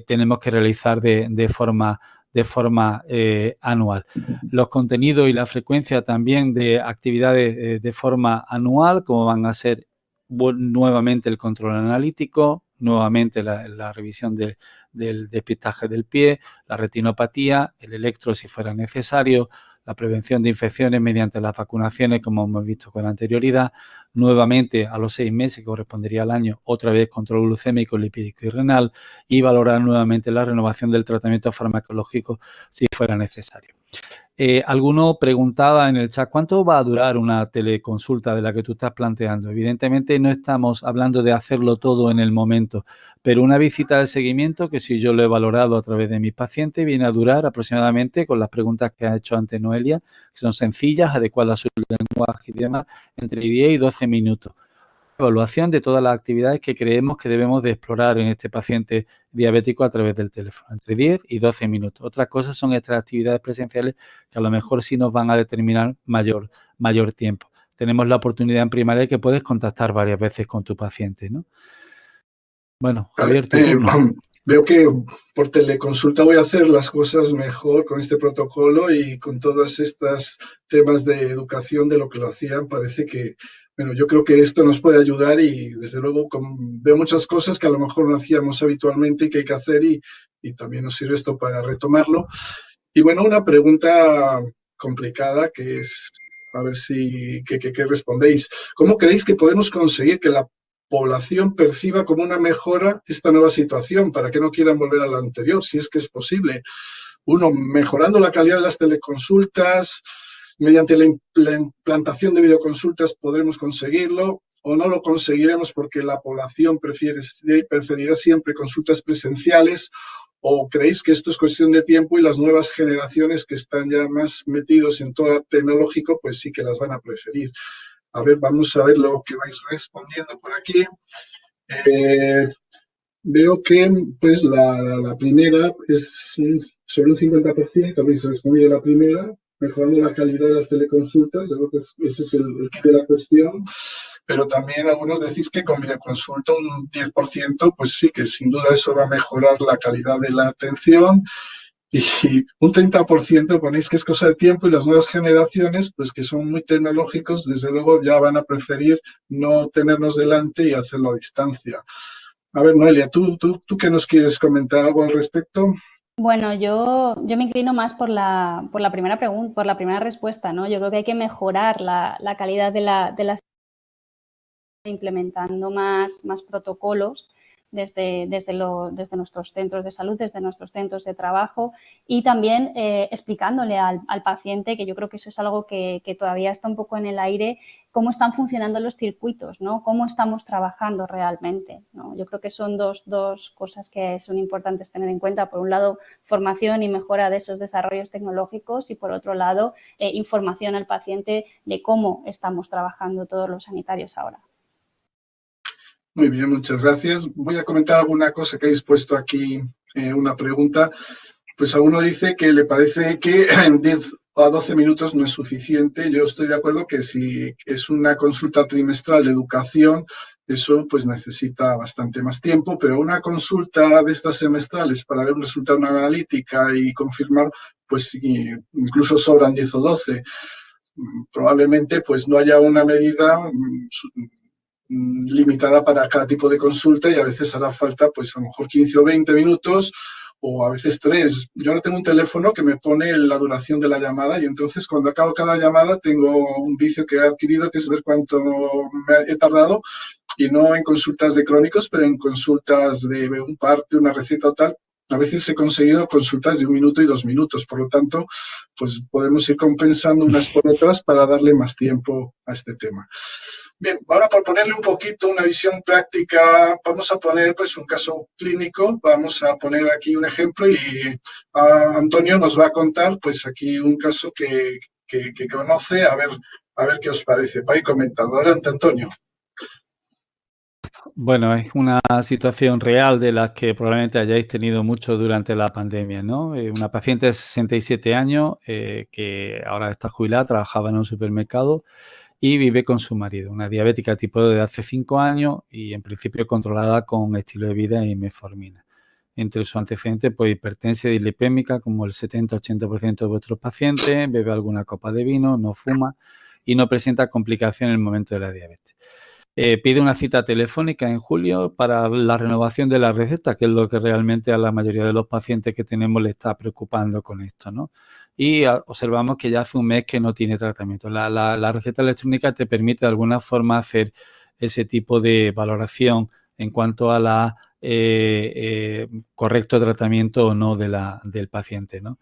tenemos que realizar de forma anual. Los contenidos y la frecuencia también de actividades de forma anual, como van a ser nuevamente el control analítico, nuevamente la revisión del depistaje del pie, la retinopatía, el electro si fuera necesario, la prevención de infecciones mediante las vacunaciones, como hemos visto con anterioridad, nuevamente a los 6 meses, que correspondería al año, otra vez control glucémico, lipídico y renal, y valorar nuevamente la renovación del tratamiento farmacológico si fuera necesario. Alguno preguntaba en el chat, ¿cuánto va a durar una teleconsulta de la que tú estás planteando? Evidentemente no estamos hablando de hacerlo todo en el momento, pero una visita de seguimiento, que si yo lo he valorado a través de mis pacientes, viene a durar aproximadamente, con las preguntas que ha hecho antes Noelia, que son sencillas, adecuadas a su lenguaje y demás, entre 10 y 12 minutos. Evaluación de todas las actividades que creemos que debemos de explorar en este paciente diabético a través del teléfono, entre 10 y 12 minutos. Otras cosas son estas actividades presenciales que a lo mejor sí nos van a determinar mayor tiempo. Tenemos la oportunidad en primaria que puedes contactar varias veces con tu paciente, ¿no? Bueno, Javier, tu turno. Veo que por teleconsulta voy a hacer las cosas mejor con este protocolo y con todos estos temas de educación de lo que lo hacían. Parece que, bueno, yo creo que esto nos puede ayudar y desde luego veo muchas cosas que a lo mejor no hacíamos habitualmente y que hay que hacer y también nos sirve esto para retomarlo. Y bueno, una pregunta complicada que es, a ver si, ¿qué respondéis? ¿Cómo creéis que podemos conseguir que la población perciba como una mejora esta nueva situación para que no quieran volver a la anterior, si es que es posible? Uno, mejorando la calidad de las teleconsultas, mediante la implantación de videoconsultas podremos conseguirlo, o no lo conseguiremos porque la población preferirá siempre consultas presenciales. ¿O creéis que esto es cuestión de tiempo y las nuevas generaciones que están ya más metidos en todo lo tecnológico, pues sí que las van a preferir? A ver, vamos a ver lo que vais respondiendo por aquí. Veo que pues la primera es sobre un 50%, habéis respondido la primera, mejorando la calidad de las teleconsultas, yo creo que ese es el kit de la cuestión. Pero también algunos decís que con videoconsulta un 10%, pues sí, que sin duda eso va a mejorar la calidad de la atención. Y un 30% ponéis que es cosa de tiempo y las nuevas generaciones, pues que son muy tecnológicos, desde luego ya van a preferir no tenernos delante y hacerlo a distancia. A ver, Noelia, ¿tú qué nos quieres comentar algo al respecto? Bueno, yo me inclino más por la primera pregunta, por la primera respuesta, ¿no? Yo creo que hay que mejorar la calidad de las implementando más protocolos desde nuestros centros de salud, desde nuestros centros de trabajo y también explicándole al paciente, que yo creo que eso es algo que todavía está un poco en el aire, cómo están funcionando los circuitos, ¿no? Cómo estamos trabajando realmente, ¿no? Yo creo que son dos cosas que son importantes tener en cuenta. Por un lado, formación y mejora de esos desarrollos tecnológicos y, por otro lado, información al paciente de cómo estamos trabajando todos los sanitarios ahora. Muy bien, muchas gracias. Voy a comentar alguna cosa que habéis puesto aquí, una pregunta. Pues alguno dice que le parece que en 10 a 12 minutos no es suficiente. Yo estoy de acuerdo que si es una consulta trimestral de educación, eso pues necesita bastante más tiempo, pero una consulta de estas semestrales para ver un resultado de una analítica y confirmar, pues incluso sobran 10 o 12. Probablemente pues no haya una medida limitada para cada tipo de consulta y a veces hará falta pues a lo mejor 15 o 20 minutos o a veces 3. Yo ahora tengo un teléfono que me pone la duración de la llamada y entonces cuando acabo cada llamada tengo un vicio que he adquirido que es ver cuánto me he tardado y no en consultas de crónicos, pero en consultas de un parte, una receta o tal. A veces he conseguido consultas de 1 minuto y 2 minutos, por lo tanto, pues podemos ir compensando unas por otras para darle más tiempo a este tema. Bien, ahora para ponerle un poquito una visión práctica, vamos a poner pues un caso clínico, vamos a poner aquí un ejemplo y Antonio nos va a contar pues aquí un caso que conoce, a ver qué os parece. Para ir comentando. Adelante, Antonio. Bueno, es una situación real de las que probablemente hayáis tenido mucho durante la pandemia, ¿no? Una paciente de 67 años que ahora está jubilada, trabajaba en un supermercado y vive con su marido, una diabética tipo 2 de hace 5 años y en principio controlada con estilo de vida y metformina. Entre sus antecedentes, pues hipertensión y dislipémica, como el 70-80% de vuestros pacientes, bebe alguna copa de vino, no fuma y no presenta complicaciones en el momento de la diabetes. Pide una cita telefónica en julio para la renovación de la receta, que es lo que realmente a la mayoría de los pacientes que tenemos le está preocupando con esto, ¿no? Y observamos que ya hace un mes que no tiene tratamiento. La receta electrónica te permite de alguna forma hacer ese tipo de valoración en cuanto a la correcto tratamiento o no del paciente, ¿no?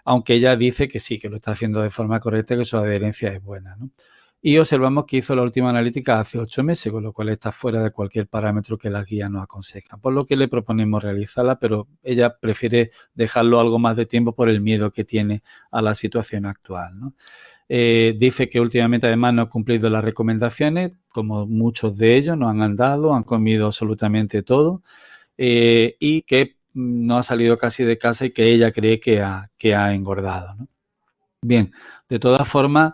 Aunque ella dice que sí, que lo está haciendo de forma correcta y que su adherencia es buena, ¿no? Y observamos que hizo la última analítica hace 8 meses, con lo cual está fuera de cualquier parámetro que la guía nos aconseja. Por lo que le proponemos realizarla, pero ella prefiere dejarlo algo más de tiempo por el miedo que tiene a la situación actual, ¿no? Dice que últimamente además no ha cumplido las recomendaciones, como muchos de ellos, no han andado, han comido absolutamente todo y que no ha salido casi de casa y que ella cree que ha engordado, ¿no? Bien, de todas formas,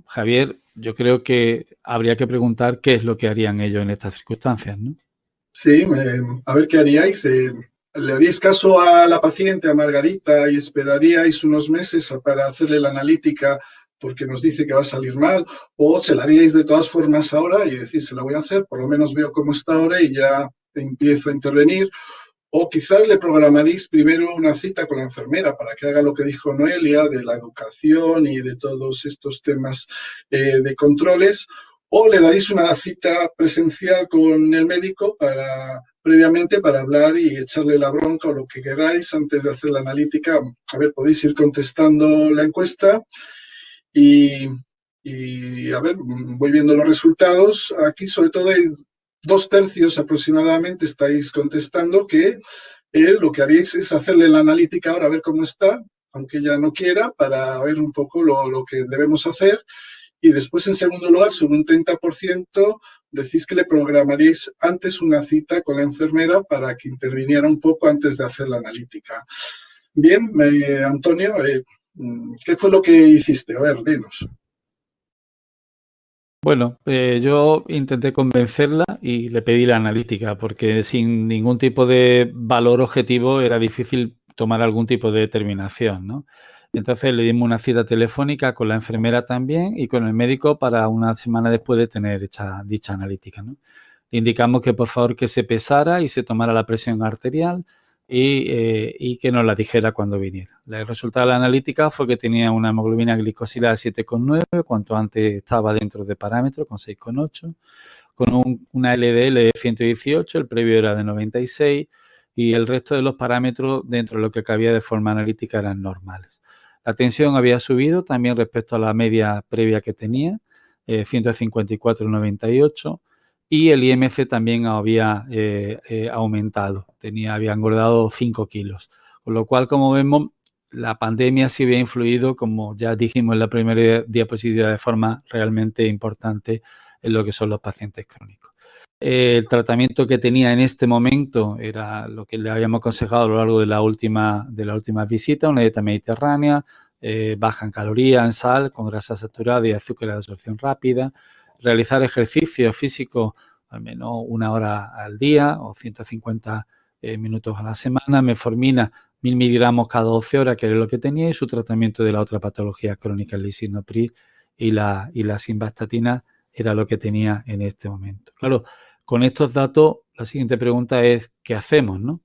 Javier, yo creo que habría que preguntar qué es lo que harían ellos en estas circunstancias, ¿no? Sí, a ver qué haríais. ¿Le haríais caso a la paciente, a Margarita, y esperaríais unos meses para hacerle la analítica porque nos dice que va a salir mal? ¿O se la haríais de todas formas ahora y decir, se la voy a hacer, por lo menos veo cómo está ahora y ya empiezo a intervenir? O quizás le programaréis primero una cita con la enfermera para que haga lo que dijo Noelia de la educación y de todos estos temas de controles, o le daréis una cita presencial con el médico previamente para hablar y echarle la bronca o lo que queráis antes de hacer la analítica. A ver, podéis ir contestando la encuesta y a ver, voy viendo los resultados. Aquí sobre todo hay 2/3 aproximadamente estáis contestando que lo que haréis es hacerle la analítica ahora a ver cómo está, aunque ella no quiera, para ver un poco lo que debemos hacer. Y después, en segundo lugar, sobre un 30%, decís que le programaréis antes una cita con la enfermera para que interviniera un poco antes de hacer la analítica. Bien, Antonio, ¿qué fue lo que hiciste? A ver, dinos. Bueno, yo intenté convencerla y le pedí la analítica, porque sin ningún tipo de valor objetivo era difícil tomar algún tipo de determinación, ¿no? Entonces le dimos una cita telefónica con la enfermera también y con el médico para una semana después de tener hecha dicha analítica, ¿no? Le indicamos que por favor que se pesara y se tomara la presión arterial. y que nos la dijera cuando viniera. El resultado de la analítica fue que tenía una hemoglobina glicosilada de 7,9, cuanto antes estaba dentro de parámetros, con 6,8, con una LDL de 118, el previo era de 96 y el resto de los parámetros dentro de lo que cabía de forma analítica eran normales. La tensión había subido también respecto a la media previa que tenía, 154,98, y el IMC también había aumentado, había engordado 5 kilos. Con lo cual, como vemos, la pandemia sí había influido, como ya dijimos en la primera diapositiva, de forma realmente importante en lo que son los pacientes crónicos. El tratamiento que tenía en este momento era lo que le habíamos aconsejado a lo largo de la última visita, una dieta mediterránea, baja en calorías, en sal, con grasa saturada y azúcar de absorción rápida, realizar ejercicio físico al menos 1 hora al día o 150 minutos a la semana, metformina 1000 miligramos cada 12 horas, que era lo que tenía, y su tratamiento de la otra patología crónica, el lisinopril y la simvastatina, era lo que tenía en este momento. Claro, con estos datos, la siguiente pregunta es, ¿qué hacemos, no?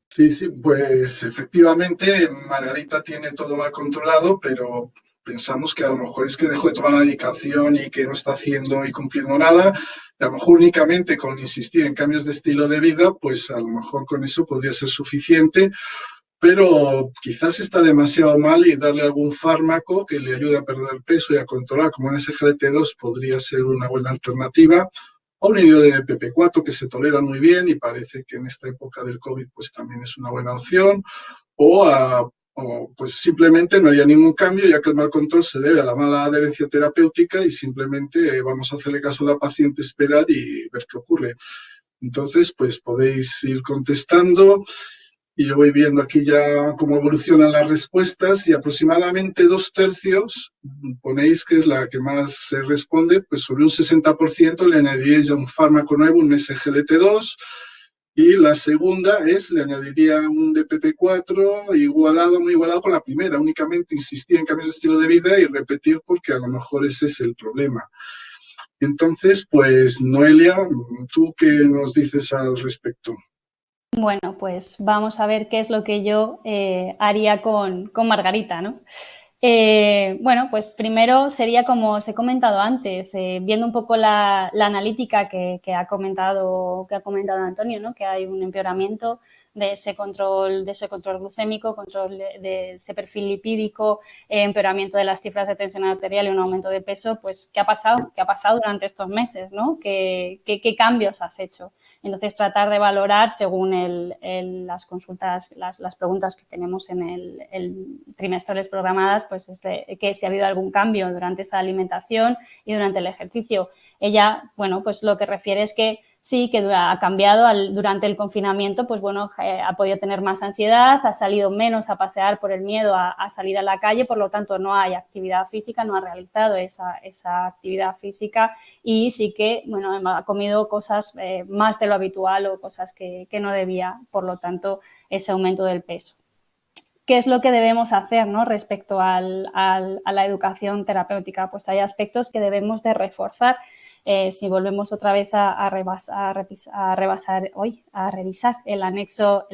Sí, pues efectivamente Margarita tiene todo mal controlado, pero pensamos que a lo mejor es que dejó de tomar la medicación y que no está haciendo y cumpliendo nada. A lo mejor únicamente con insistir en cambios de estilo de vida, pues a lo mejor con eso podría ser suficiente, pero quizás está demasiado mal y darle algún fármaco que le ayude a perder peso y a controlar, como el SGLT2 podría ser una buena alternativa, o un inhibidor de DPP4 que se tolera muy bien y parece que en esta época del COVID pues también es una buena opción, o pues simplemente no haría ningún cambio, ya que el mal control se debe a la mala adherencia terapéutica y simplemente vamos a hacerle caso a la paciente, esperar y ver qué ocurre. Entonces, pues podéis ir contestando y yo voy viendo aquí ya cómo evolucionan las respuestas y aproximadamente 2/3 ponéis que es la que más se responde, pues sobre un 60% le añadiríais ya un fármaco nuevo, un SGLT2, y la segunda le añadiría un DPP4 igualado, muy igualado con la primera, únicamente insistir en cambios de estilo de vida y repetir porque a lo mejor ese es el problema. Entonces, pues Noelia, ¿tú qué nos dices al respecto? Bueno, pues vamos a ver qué es lo que yo haría con Margarita, ¿no? Bueno, pues primero sería como os he comentado antes, viendo un poco la analítica que ha comentado Antonio, ¿no? Que hay un empeoramiento de ese control glucémico, control de ese perfil lipídico, empeoramiento de las cifras de tensión arterial y un aumento de peso. Pues, ¿qué ha pasado? ¿Qué ha pasado durante estos meses, ¿no? ¿Qué cambios has hecho? Entonces, tratar de valorar según las consultas, las preguntas que tenemos en el trimestrales programadas, pues es que si ha habido algún cambio durante esa alimentación y durante el ejercicio. Ella, bueno, pues lo que refiere es que sí, que ha cambiado durante el confinamiento, pues bueno, ha podido tener más ansiedad, ha salido menos a pasear por el miedo a salir a la calle, por lo tanto no hay actividad física, no ha realizado esa actividad física y sí que, bueno, ha comido cosas más de lo habitual o cosas que no debía, por lo tanto, ese aumento del peso. ¿Qué es lo que debemos hacer, ¿no? Respecto a la educación terapéutica? Pues hay aspectos que debemos de reforzar. Si volvemos otra vez a revisar el anexo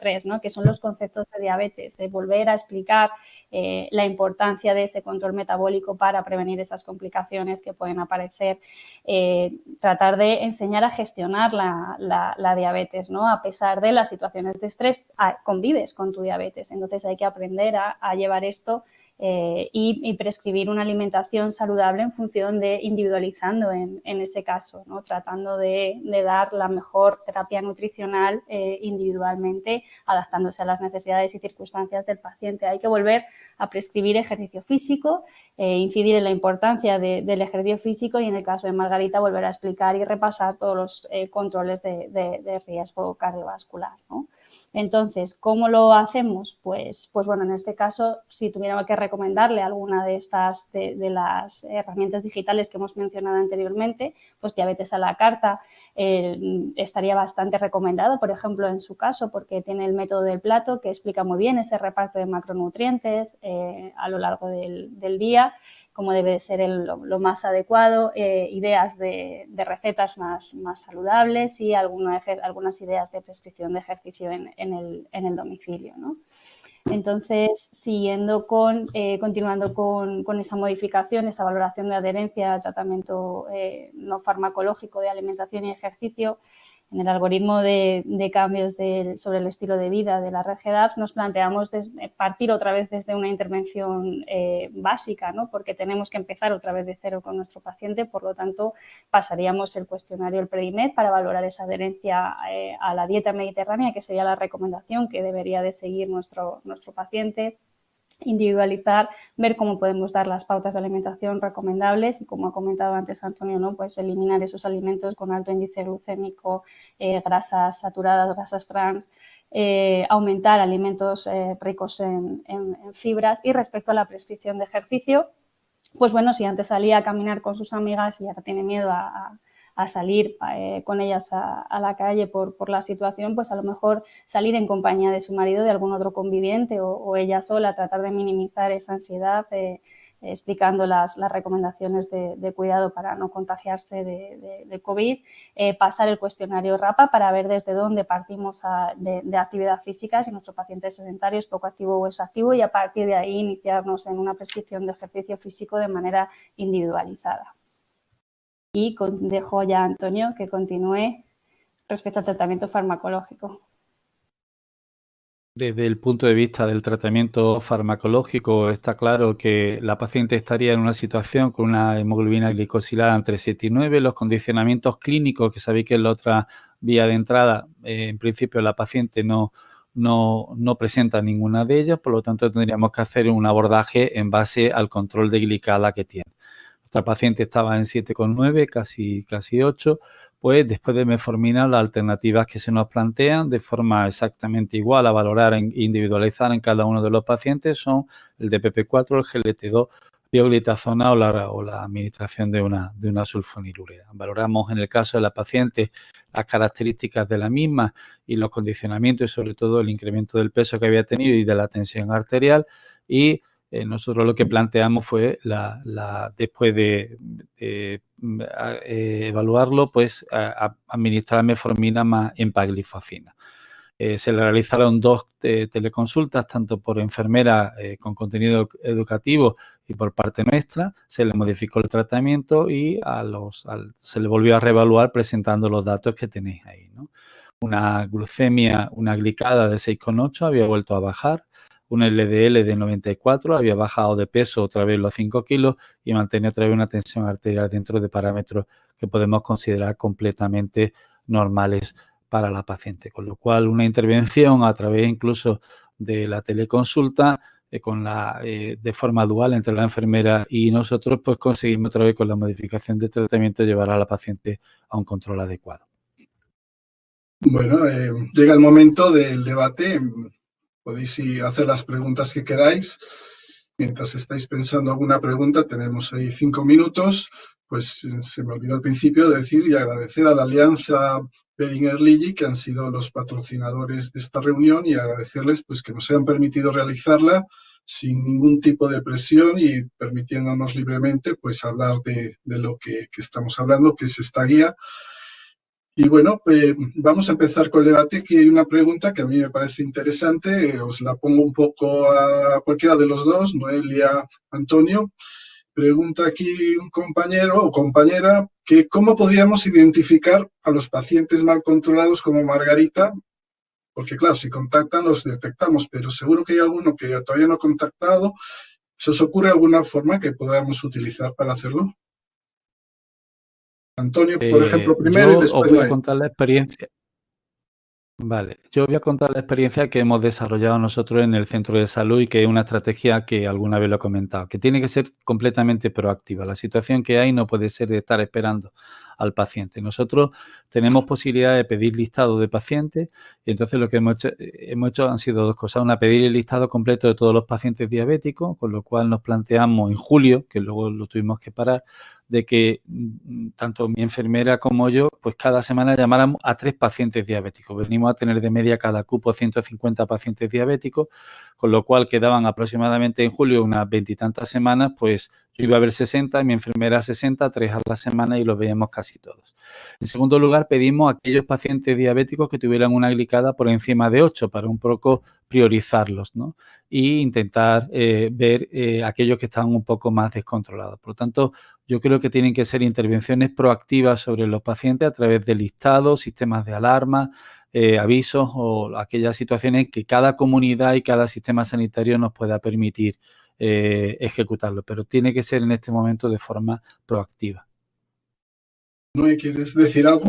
3, ¿no? Que son los conceptos de diabetes, volver a explicar la importancia de ese control metabólico para prevenir esas complicaciones que pueden aparecer, tratar de enseñar a gestionar la diabetes, ¿no? A pesar de las situaciones de estrés, convives con tu diabetes, entonces hay que aprender a llevar esto y prescribir una alimentación saludable en función de individualizando en ese caso, ¿no? Tratando de dar la mejor terapia nutricional individualmente, adaptándose a las necesidades y circunstancias del paciente. Hay que volver a prescribir ejercicio físico, incidir en la importancia del ejercicio físico y en el caso de Margarita volver a explicar y repasar todos los controles de riesgo cardiovascular, ¿no? Entonces, ¿cómo lo hacemos? Pues bueno, en este caso, si tuviéramos que recomendarle alguna de las herramientas digitales que hemos mencionado anteriormente, pues Diabetes a la Carta estaría bastante recomendado, por ejemplo, en su caso, porque tiene el método del plato que explica muy bien ese reparto de macronutrientes a lo largo del día, cómo debe ser lo más adecuado, ideas de recetas más saludables y algunas ideas de prescripción de ejercicio en el domicilio, ¿no? Entonces, continuando con esa modificación, esa valoración de adherencia al tratamiento no farmacológico de alimentación y ejercicio, en el algoritmo de cambios sobre el estilo de vida de la red GEDAPS nos planteamos partir otra vez desde una intervención básica, ¿no? Porque tenemos que empezar otra vez de cero con nuestro paciente, por lo tanto pasaríamos el cuestionario, el PREDIMED, para valorar esa adherencia a la dieta mediterránea, que sería la recomendación que debería de seguir nuestro paciente. Individualizar, ver cómo podemos dar las pautas de alimentación recomendables y, como ha comentado antes Antonio, ¿no? Pues eliminar esos alimentos con alto índice glucémico, grasas saturadas, grasas trans, aumentar alimentos ricos en fibras. Y respecto a la prescripción de ejercicio, pues bueno, si antes salía a caminar con sus amigas y ahora tiene miedo a salir con ellas a la calle por la situación, pues a lo mejor salir en compañía de su marido, de algún otro conviviente o ella sola, tratar de minimizar esa ansiedad, explicando las recomendaciones de cuidado para no contagiarse de COVID, pasar el cuestionario RAPA para ver desde dónde partimos de actividad física, si nuestro paciente es sedentario, es poco activo o es activo, y a partir de ahí iniciarnos en una prescripción de ejercicio físico de manera individualizada. Y dejo ya a Antonio que continúe respecto al tratamiento farmacológico. Desde el punto de vista del tratamiento farmacológico, está claro que la paciente estaría en una situación con una hemoglobina glicosilada entre 7 y 9. Los condicionamientos clínicos, que sabéis que es la otra vía de entrada, en principio la paciente no presenta ninguna de ellas, por lo tanto tendríamos que hacer un abordaje en base al control de glicada que tiene. Nuestra paciente estaba en 7,9, casi 8. Pues después de metformina, las alternativas que se nos plantean de forma exactamente igual a valorar e individualizar en cada uno de los pacientes son el DPP-4, el GLT-2, pioglitazona o la administración de una sulfonilurea. Valoramos en el caso de la paciente las características de la misma y los condicionamientos y sobre todo el incremento del peso que había tenido y de la tensión arterial, y nosotros lo que planteamos fue después de evaluarlo, pues administrar metformina más empagliflozina. Se le realizaron 2 teleconsultas, tanto por enfermera con contenido educativo y por parte nuestra. Se le modificó el tratamiento y se le volvió a reevaluar presentando los datos que tenéis ahí, ¿no? Una glucemia, una glicada de 6,8 había vuelto a bajar. Un LDL de 94, había bajado de peso otra vez los 5 kilos y mantenía otra vez una tensión arterial dentro de parámetros que podemos considerar completamente normales para la paciente. Con lo cual, una intervención a través incluso de la teleconsulta de forma dual entre la enfermera y nosotros, pues conseguimos otra vez con la modificación de tratamiento llevar a la paciente a un control adecuado. Bueno, llega el momento del debate. Podéis hacer las preguntas que queráis. Mientras estáis pensando alguna pregunta, tenemos ahí 5 minutos. Pues se me olvidó al principio decir y agradecer a la Alianza Boehringer-Ingelheim, que han sido los patrocinadores de esta reunión, y agradecerles pues que nos hayan permitido realizarla sin ningún tipo de presión y permitiéndonos libremente pues hablar de lo que estamos hablando, que es esta guía. Y bueno, vamos a empezar con el debate. Aquí hay una pregunta que a mí me parece interesante, os la pongo un poco a cualquiera de los dos, Noelia, Antonio. Pregunta aquí un compañero o compañera que cómo podríamos identificar a los pacientes mal controlados como Margarita, porque claro, si contactan los detectamos, pero seguro que hay alguno que todavía no ha contactado. ¿Se os ocurre alguna forma que podamos utilizar para hacerlo? Antonio, por ejemplo, primero y después os voy a contar la experiencia. Vale, yo voy a contar la experiencia que hemos desarrollado nosotros en el centro de salud y que es una estrategia que alguna vez lo he comentado, que tiene que ser completamente proactiva. La situación que hay no puede ser de estar esperando al paciente. Nosotros tenemos posibilidad de pedir listado de pacientes y entonces lo que hemos hecho han sido 2 cosas. Una, pedir el listado completo de todos los pacientes diabéticos, con lo cual nos planteamos en julio, que luego lo tuvimos que parar, de que tanto mi enfermera como yo, pues cada semana llamáramos a 3 pacientes diabéticos. Venimos a tener de media cada cupo 150 pacientes diabéticos, con lo cual quedaban aproximadamente en julio unas 20 y tantas semanas, pues Yo iba a ver 60, mi enfermera 60, 3 a la semana y los veíamos casi todos. En segundo lugar, pedimos a aquellos pacientes diabéticos que tuvieran una glicada por encima de 8 para un poco priorizarlos, ¿no? Y intentar ver aquellos que estaban un poco más descontrolados. Por lo tanto, yo creo que tienen que ser intervenciones proactivas sobre los pacientes a través de listados, sistemas de alarma, avisos o aquellas situaciones que cada comunidad y cada sistema sanitario nos pueda permitir ejecutarlo, pero tiene que ser en este momento de forma proactiva. ¿No quieres decir algo?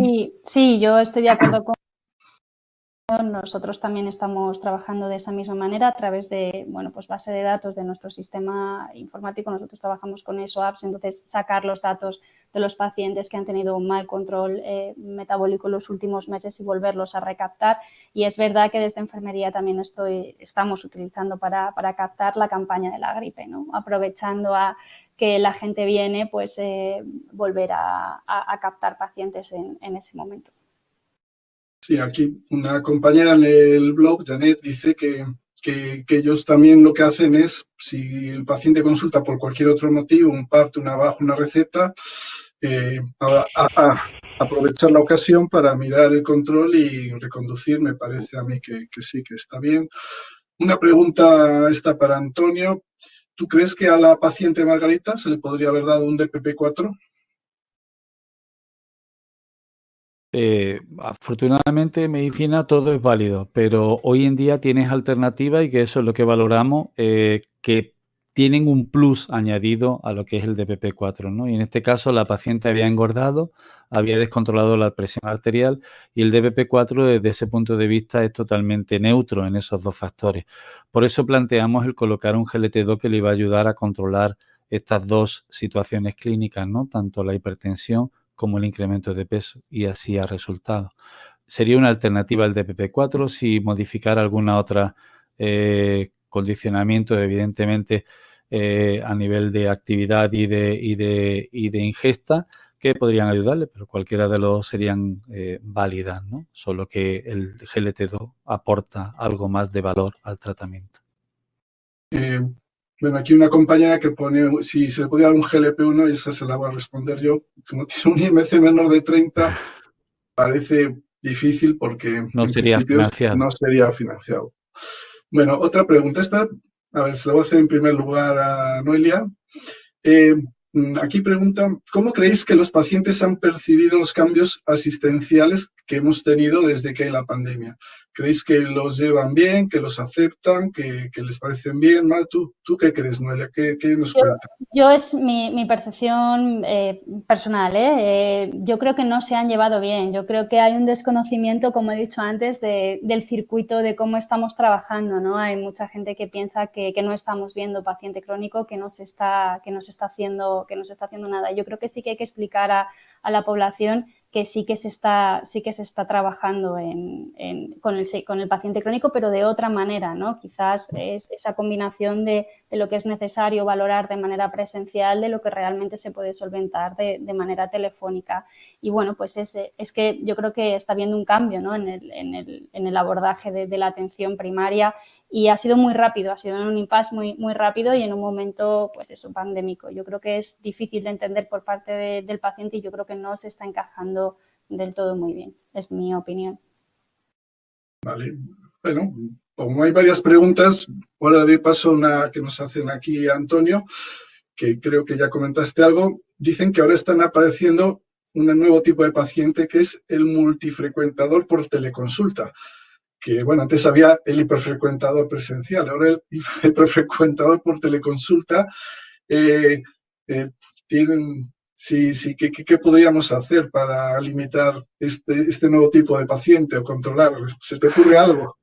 Sí, yo estoy de acuerdo con nosotros también estamos trabajando de esa misma manera a través de, bueno, pues base de datos de nuestro sistema informático. Nosotros trabajamos con eso, apps, entonces sacar los datos de los pacientes que han tenido un mal control metabólico en los últimos meses y volverlos a recaptar. Y es verdad que desde enfermería también estamos utilizando para captar la campaña de la gripe, ¿no? Aprovechando a que la gente viene, pues volver a captar pacientes en ese momento. Sí, aquí una compañera en el blog, Janet, dice que ellos también lo que hacen es, si el paciente consulta por cualquier otro motivo, un parto, una baja, una receta, aprovechar la ocasión para mirar el control y reconducir, me parece a mí que sí, que está bien. Una pregunta esta para Antonio. ¿Tú crees que a la paciente Margarita se le podría haber dado un DPP-4? Afortunadamente en medicina todo es válido, pero hoy en día tienes alternativas y que eso es lo que valoramos, que tienen un plus añadido a lo que es el DPP-4, ¿no? Y en este caso la paciente había engordado, había descontrolado la presión arterial y el DPP-4 desde ese punto de vista es totalmente neutro en esos dos factores. Por eso planteamos el colocar un GLT2 que le iba a ayudar a controlar estas dos situaciones clínicas, ¿no? Tanto la hipertensión como el incremento de peso, y así ha resultado. Sería una alternativa al DPP-4 si modificara alguna otra condicionamiento, evidentemente, a nivel de actividad y de ingesta, que podrían ayudarle, pero cualquiera de los serían válidas, ¿no? Solo que el GLT2 aporta algo más de valor al tratamiento. Bueno, aquí una compañera que pone si se le podía dar un GLP-1 y esa se la voy a responder yo. Como tiene un IMC menor de 30, parece difícil porque no en sería principio financiado. no sería financiado. Bueno, otra pregunta. Esta, a ver, se la voy a hacer en primer lugar a Noelia. Aquí preguntan, ¿cómo creéis que los pacientes han percibido los cambios asistenciales que hemos tenido desde que hay la pandemia? ¿Creéis que los llevan bien, que los aceptan, que les parecen bien, mal? ¿Tú qué crees, Noelia? ¿Qué nos cuentas? Yo es mi percepción personal, yo creo que no se han llevado bien. Yo creo que hay un desconocimiento, como he dicho antes, del circuito, de cómo estamos trabajando, ¿no? Hay mucha gente que piensa que no estamos viendo paciente crónico, que no se está haciendo nada. Yo creo que sí que hay que explicar a la población que sí que se está trabajando con el paciente crónico, pero de otra manera, ¿no? Quizás es esa combinación de lo que es necesario valorar de manera presencial, de lo que realmente se puede solventar de manera telefónica. Y bueno, pues es que yo creo que está habiendo un cambio, ¿no? en el abordaje de la atención primaria, y ha sido muy rápido, ha sido en un impasse muy, muy rápido y en un momento, pues eso, pandémico. Yo creo que es difícil de entender por parte del paciente y yo creo que no se está encajando del todo muy bien, es mi opinión. Vale, bueno, como hay varias preguntas, ahora doy paso a una que nos hacen aquí Antonio, que creo que ya comentaste algo. Dicen que ahora están apareciendo un nuevo tipo de paciente que es el multifrecuentador por teleconsulta. Que bueno, antes había el hiperfrecuentador presencial, ahora el hiperfrecuentador por teleconsulta. ¿Qué podríamos hacer para limitar este nuevo tipo de paciente o controlarlo? ¿Se te ocurre algo?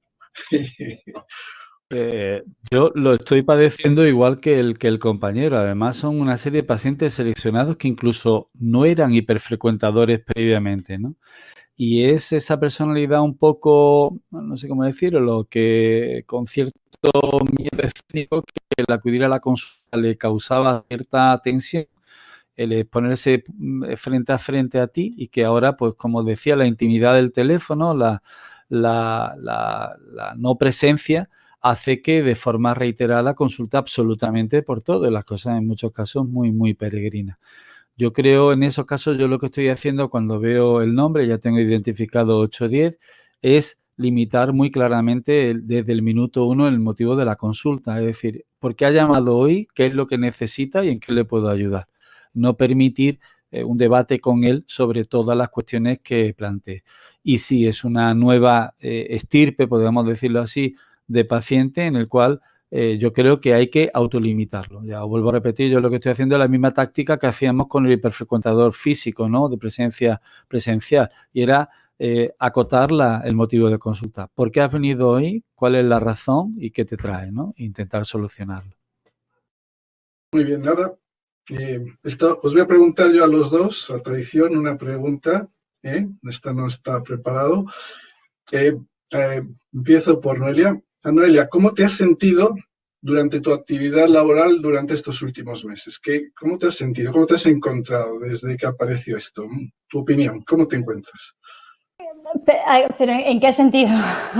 Yo lo estoy padeciendo igual que el compañero. Además, son una serie de pacientes seleccionados que incluso no eran hiperfrecuentadores previamente, ¿no? Y es esa personalidad un poco, no sé cómo decirlo, que con cierto miedo escénico, que el acudir a la consulta le causaba cierta tensión, el ponerse frente a frente a ti, y que ahora, pues como decía, la intimidad del teléfono, la no presencia, hace que de forma reiterada consulte absolutamente por todo, y las cosas en muchos casos muy, muy peregrinas. Yo creo en esos casos, yo lo que estoy haciendo cuando veo el nombre, ya tengo identificado 8 o 10, es limitar muy claramente desde el minuto 1 el motivo de la consulta. Es decir, ¿por qué ha llamado hoy? ¿Qué es lo que necesita y en qué le puedo ayudar? No permitir un debate con él sobre todas las cuestiones que plantee. Y si es una nueva estirpe, podemos decirlo así, de paciente en el cual yo creo que hay que autolimitarlo. Ya os vuelvo a repetir, yo lo que estoy haciendo es la misma táctica que hacíamos con el hiperfrecuentador físico, ¿no? De presencia presencial. Y era acotar el motivo de consulta. ¿Por qué has venido hoy? ¿Cuál es la razón? ¿Y qué te trae? ¿No? Intentar solucionarlo. Muy bien, ahora os voy a preguntar yo a los dos, a traición, una pregunta. Esta no está preparado. Empiezo por Noelia. Noelia, ¿cómo te has sentido durante tu actividad laboral durante estos últimos meses? ¿Cómo te has sentido? ¿Cómo te has encontrado desde que apareció esto? Tu opinión, ¿cómo te encuentras? ¿Pero en qué sentido?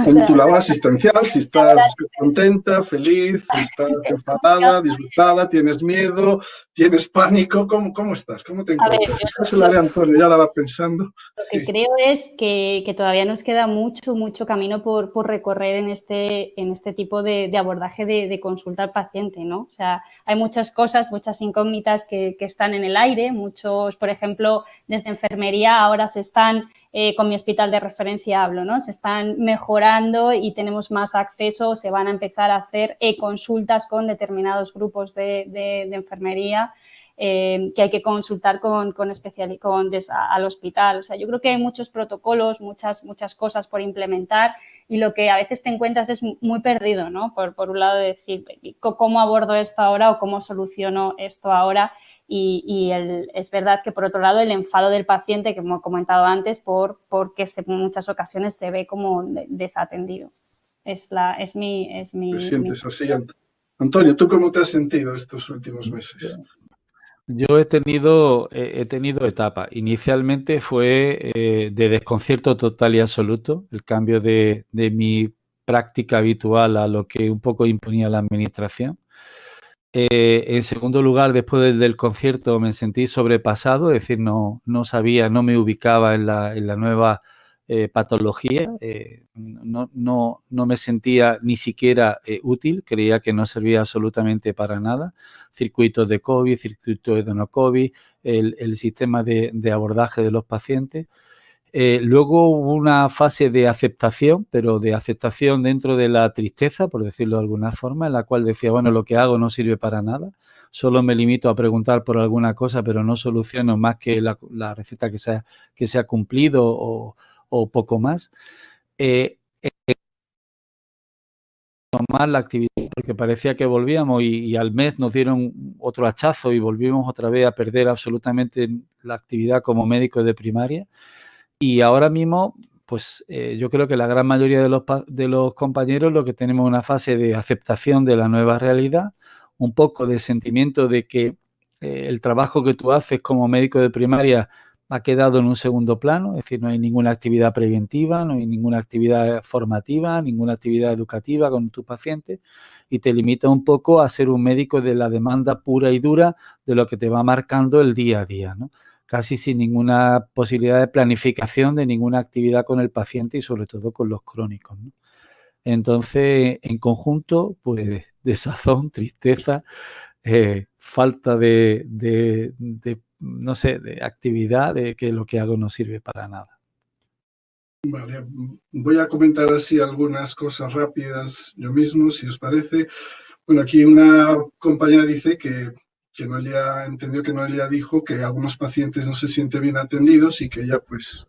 En tu labor asistencial, si estás contenta, feliz, estás enfadada, disgustada, tienes miedo, tienes pánico, ¿cómo estás? ¿Cómo te encuentras? Eso lo haré Antonio, ya la va pensando. Lo que creo es que todavía nos queda mucho camino por recorrer en este tipo de abordaje de consulta al paciente, ¿no? O sea, hay muchas cosas, muchas incógnitas que están en el aire. Muchos, por ejemplo, desde enfermería ahora se están, con mi hospital de referencia hablo, ¿no? Se están mejorando y tenemos más acceso, se van a empezar a hacer consultas con determinados grupos de enfermería. Que hay que consultar al hospital. O sea, yo creo que hay muchos protocolos, muchas cosas por implementar y lo que a veces te encuentras es muy perdido, ¿no? Por un lado de decir, ¿cómo abordo esto ahora o cómo soluciono esto ahora? Es verdad que, por otro lado, el enfado del paciente, que hemos comentado antes, porque en muchas ocasiones se ve como desatendido. Es mi... ¿Te sientes así? Antonio, ¿tú cómo te has sentido estos últimos meses? Yo he tenido etapas. Inicialmente fue de desconcierto total y absoluto, el cambio de mi práctica habitual a lo que un poco imponía la administración. En segundo lugar, después del concierto me sentí sobrepasado, es decir, no sabía, no me ubicaba en la nueva patología, no me sentía ni siquiera útil, creía que no servía absolutamente para nada. Circuitos de COVID, circuitos de no COVID, el sistema de abordaje de los pacientes. Luego hubo una fase de aceptación, pero de aceptación dentro de la tristeza, por decirlo de alguna forma, en la cual decía, bueno, lo que hago no sirve para nada, solo me limito a preguntar por alguna cosa, pero no soluciono más que la receta que se ha cumplido o poco más. Tomar la actividad, porque parecía que volvíamos y al mes nos dieron otro hachazo y volvimos otra vez a perder absolutamente la actividad como médico de primaria. Y ahora mismo, pues yo creo que la gran mayoría de los compañeros lo que tenemos es una fase de aceptación de la nueva realidad, un poco de sentimiento de que el trabajo que tú haces como médico de primaria ha quedado en un segundo plano, es decir, no hay ninguna actividad preventiva, no hay ninguna actividad formativa, ninguna actividad educativa con tus pacientes y te limita un poco a ser un médico de la demanda pura y dura de lo que te va marcando el día a día, ¿no? Casi sin ninguna posibilidad de planificación de ninguna actividad con el paciente y sobre todo con los crónicos, ¿no? Entonces, en conjunto, pues desazón, tristeza, falta no sé, de actividad, de que lo que hago no sirve para nada. Vale, voy a comentar así algunas cosas rápidas yo mismo, si os parece. Bueno, aquí una compañera dice que Noelia entendió que Noelia dijo que algunos pacientes no se sienten bien atendidos y que ella pues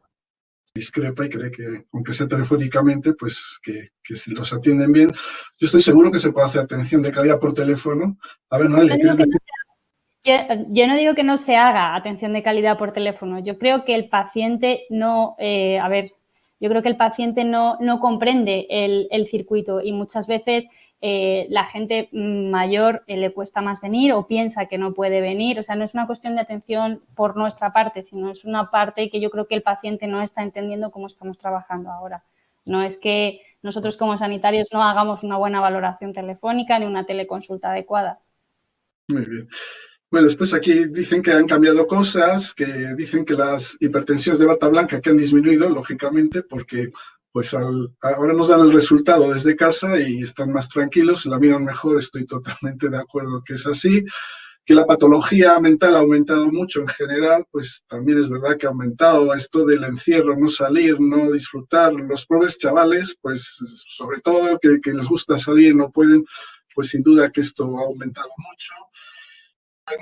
discrepa y cree que, aunque sea telefónicamente, pues que si los atienden bien. Yo estoy seguro que se puede hacer atención de calidad por teléfono. A ver, Noelia, ¿quieres decir? Yo no digo que no se haga atención de calidad por teléfono. Yo creo que el paciente no comprende el circuito y muchas veces la gente mayor le cuesta más venir o piensa que no puede venir. O sea, no es una cuestión de atención por nuestra parte, sino es una parte que yo creo que el paciente no está entendiendo cómo estamos trabajando ahora. No es que nosotros como sanitarios no hagamos una buena valoración telefónica ni una teleconsulta adecuada. Muy bien. Bueno, después aquí dicen que han cambiado cosas, que dicen que las hipertensiones de bata blanca que han disminuido, lógicamente, porque pues ahora nos dan el resultado desde casa y están más tranquilos, la miran mejor, estoy totalmente de acuerdo que es así. Que la patología mental ha aumentado mucho en general, pues también es verdad que ha aumentado esto del encierro, no salir, no disfrutar. Los pobres chavales, pues sobre todo que les gusta salir, no pueden, pues sin duda que esto ha aumentado mucho.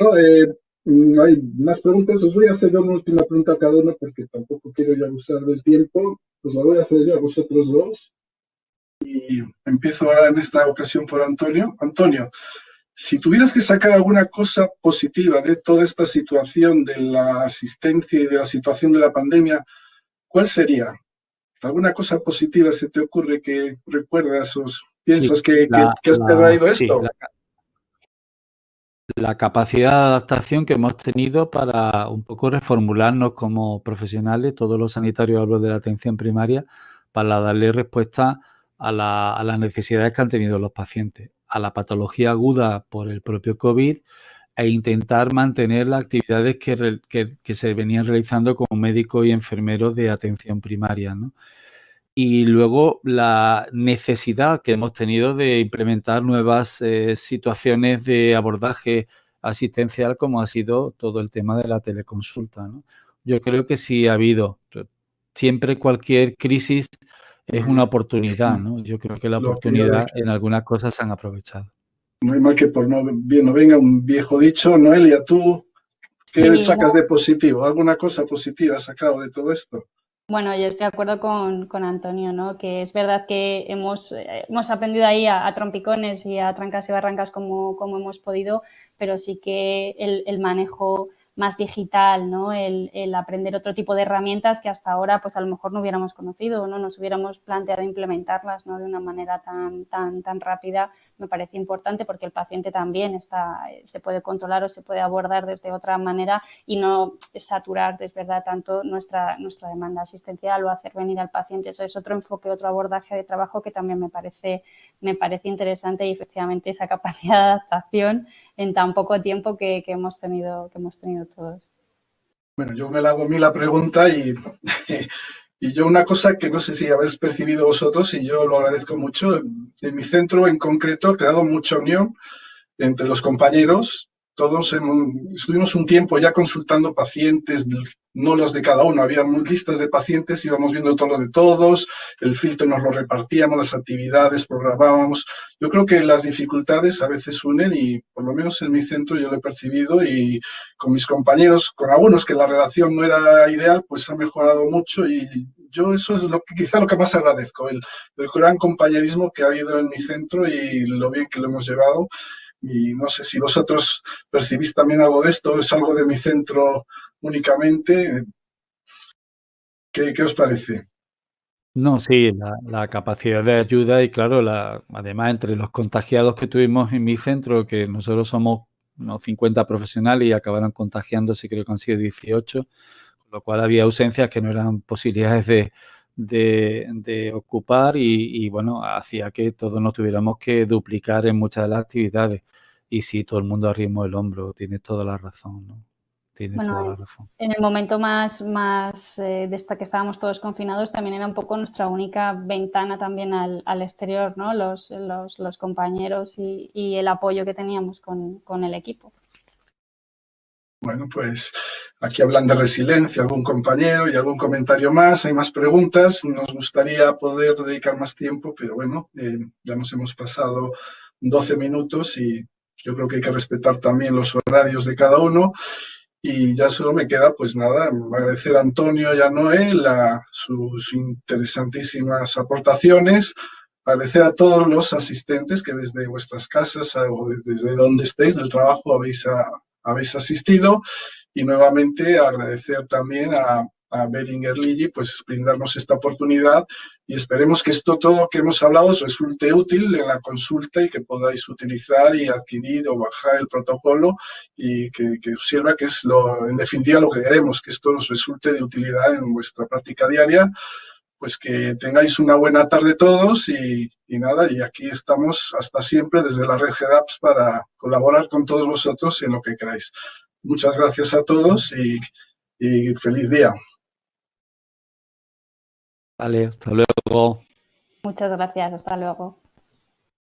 Bueno, hay más preguntas. Os voy a hacer una última pregunta a cada uno porque tampoco quiero ya abusar del tiempo. Pues la voy a hacer yo a vosotros dos. Y empiezo ahora en esta ocasión por Antonio. Antonio, si tuvieras que sacar alguna cosa positiva de toda esta situación de la asistencia y de la situación de la pandemia, ¿cuál sería? ¿Alguna cosa positiva se te ocurre que recuerdas o piensas Sí, que has traído sí, esto? la capacidad de adaptación que hemos tenido para un poco reformularnos como profesionales, todos los sanitarios, hablo de la atención primaria, para darle respuesta a las necesidades que han tenido los pacientes, a la patología aguda por el propio COVID e intentar mantener las actividades que se venían realizando como médicos y enfermeros de atención primaria, ¿no? Y luego la necesidad que hemos tenido de implementar nuevas situaciones de abordaje asistencial, como ha sido todo el tema de la teleconsulta, ¿no? Yo creo que sí ha habido. Siempre cualquier crisis es una oportunidad, ¿no? Yo creo que la Lo que yo oportunidad decía. en algunas cosas se han aprovechado. No hay mal que por bien no venga un viejo dicho. Noelia, ¿tú qué Sí, sacas de positivo? ¿Alguna cosa positiva has sacado de todo esto? bueno, yo estoy de acuerdo con Antonio, ¿no? Que es verdad que hemos aprendido ahí a trompicones y a trancas y barrancas como hemos podido, pero sí que el manejo más digital, ¿no? El aprender otro tipo de herramientas que hasta ahora pues a lo mejor no hubiéramos conocido o no nos hubiéramos planteado implementarlas, ¿no? De una manera tan rápida, me parece importante porque el paciente también se puede controlar o se puede abordar desde otra manera y no saturar, es verdad, tanto nuestra demanda asistencial o hacer venir al paciente. Eso es otro enfoque, otro abordaje de trabajo que también me parece interesante y efectivamente esa capacidad de adaptación en tan poco tiempo que hemos tenido todos. Bueno, yo me la hago a mí la pregunta y, y yo una cosa que no sé si habéis percibido vosotros y yo lo agradezco mucho, en mi centro en concreto ha creado mucha unión entre los compañeros. Todos estuvimos un tiempo ya consultando pacientes, no los de cada uno, había listas de pacientes, íbamos viendo todo lo de todos, el filtro nos lo repartíamos, las actividades, programábamos. Yo creo que las dificultades a veces unen y por lo menos en mi centro yo lo he percibido y con mis compañeros, con algunos que la relación no era ideal, pues ha mejorado mucho y yo eso es quizá lo que más agradezco, el gran compañerismo que ha habido en mi centro y lo bien que lo hemos llevado. Y no sé si vosotros percibís también algo de esto, es algo de mi centro únicamente. ¿Qué os parece? No, sí, la capacidad de ayuda y claro, además entre los contagiados que tuvimos en mi centro, que nosotros somos unos 50 profesionales y acabaron contagiándose, creo que han sido 18, con lo cual había ausencias que no eran posibilidades de ocupar y bueno, hacía que todos nos tuviéramos que duplicar en muchas de las actividades. Y sí, todo el mundo arrimó el hombro, tienes toda la razón, ¿no? Tienes toda la Bueno, razón. en el momento más de esta que estábamos todos confinados, también era un poco nuestra única ventana también al exterior, ¿no? Los compañeros y el apoyo que teníamos con el equipo. Bueno, pues aquí hablan de resiliencia, algún compañero y algún comentario más. Hay más preguntas. Nos gustaría poder dedicar más tiempo, pero bueno, ya nos hemos pasado 12 minutos y yo creo que hay que respetar también los horarios de cada uno. Y ya solo me queda, pues nada, agradecer a Antonio y a Noé sus interesantísimas aportaciones, agradecer a todos los asistentes que desde vuestras casas o desde donde estéis del trabajo habéis asistido y nuevamente agradecer también a Beringer Ligi, pues brindarnos esta oportunidad y esperemos que esto todo que hemos hablado os resulte útil en la consulta y que podáis utilizar y adquirir o bajar el protocolo y que os sirva, que es en definitiva lo que queremos, que esto os resulte de utilidad en vuestra práctica diaria. pues que tengáis una buena tarde todos y nada, y aquí estamos hasta siempre desde la red GEDAPS para colaborar con todos vosotros en lo que queráis. Muchas gracias a todos y feliz día. Vale, hasta luego. Muchas gracias, hasta luego.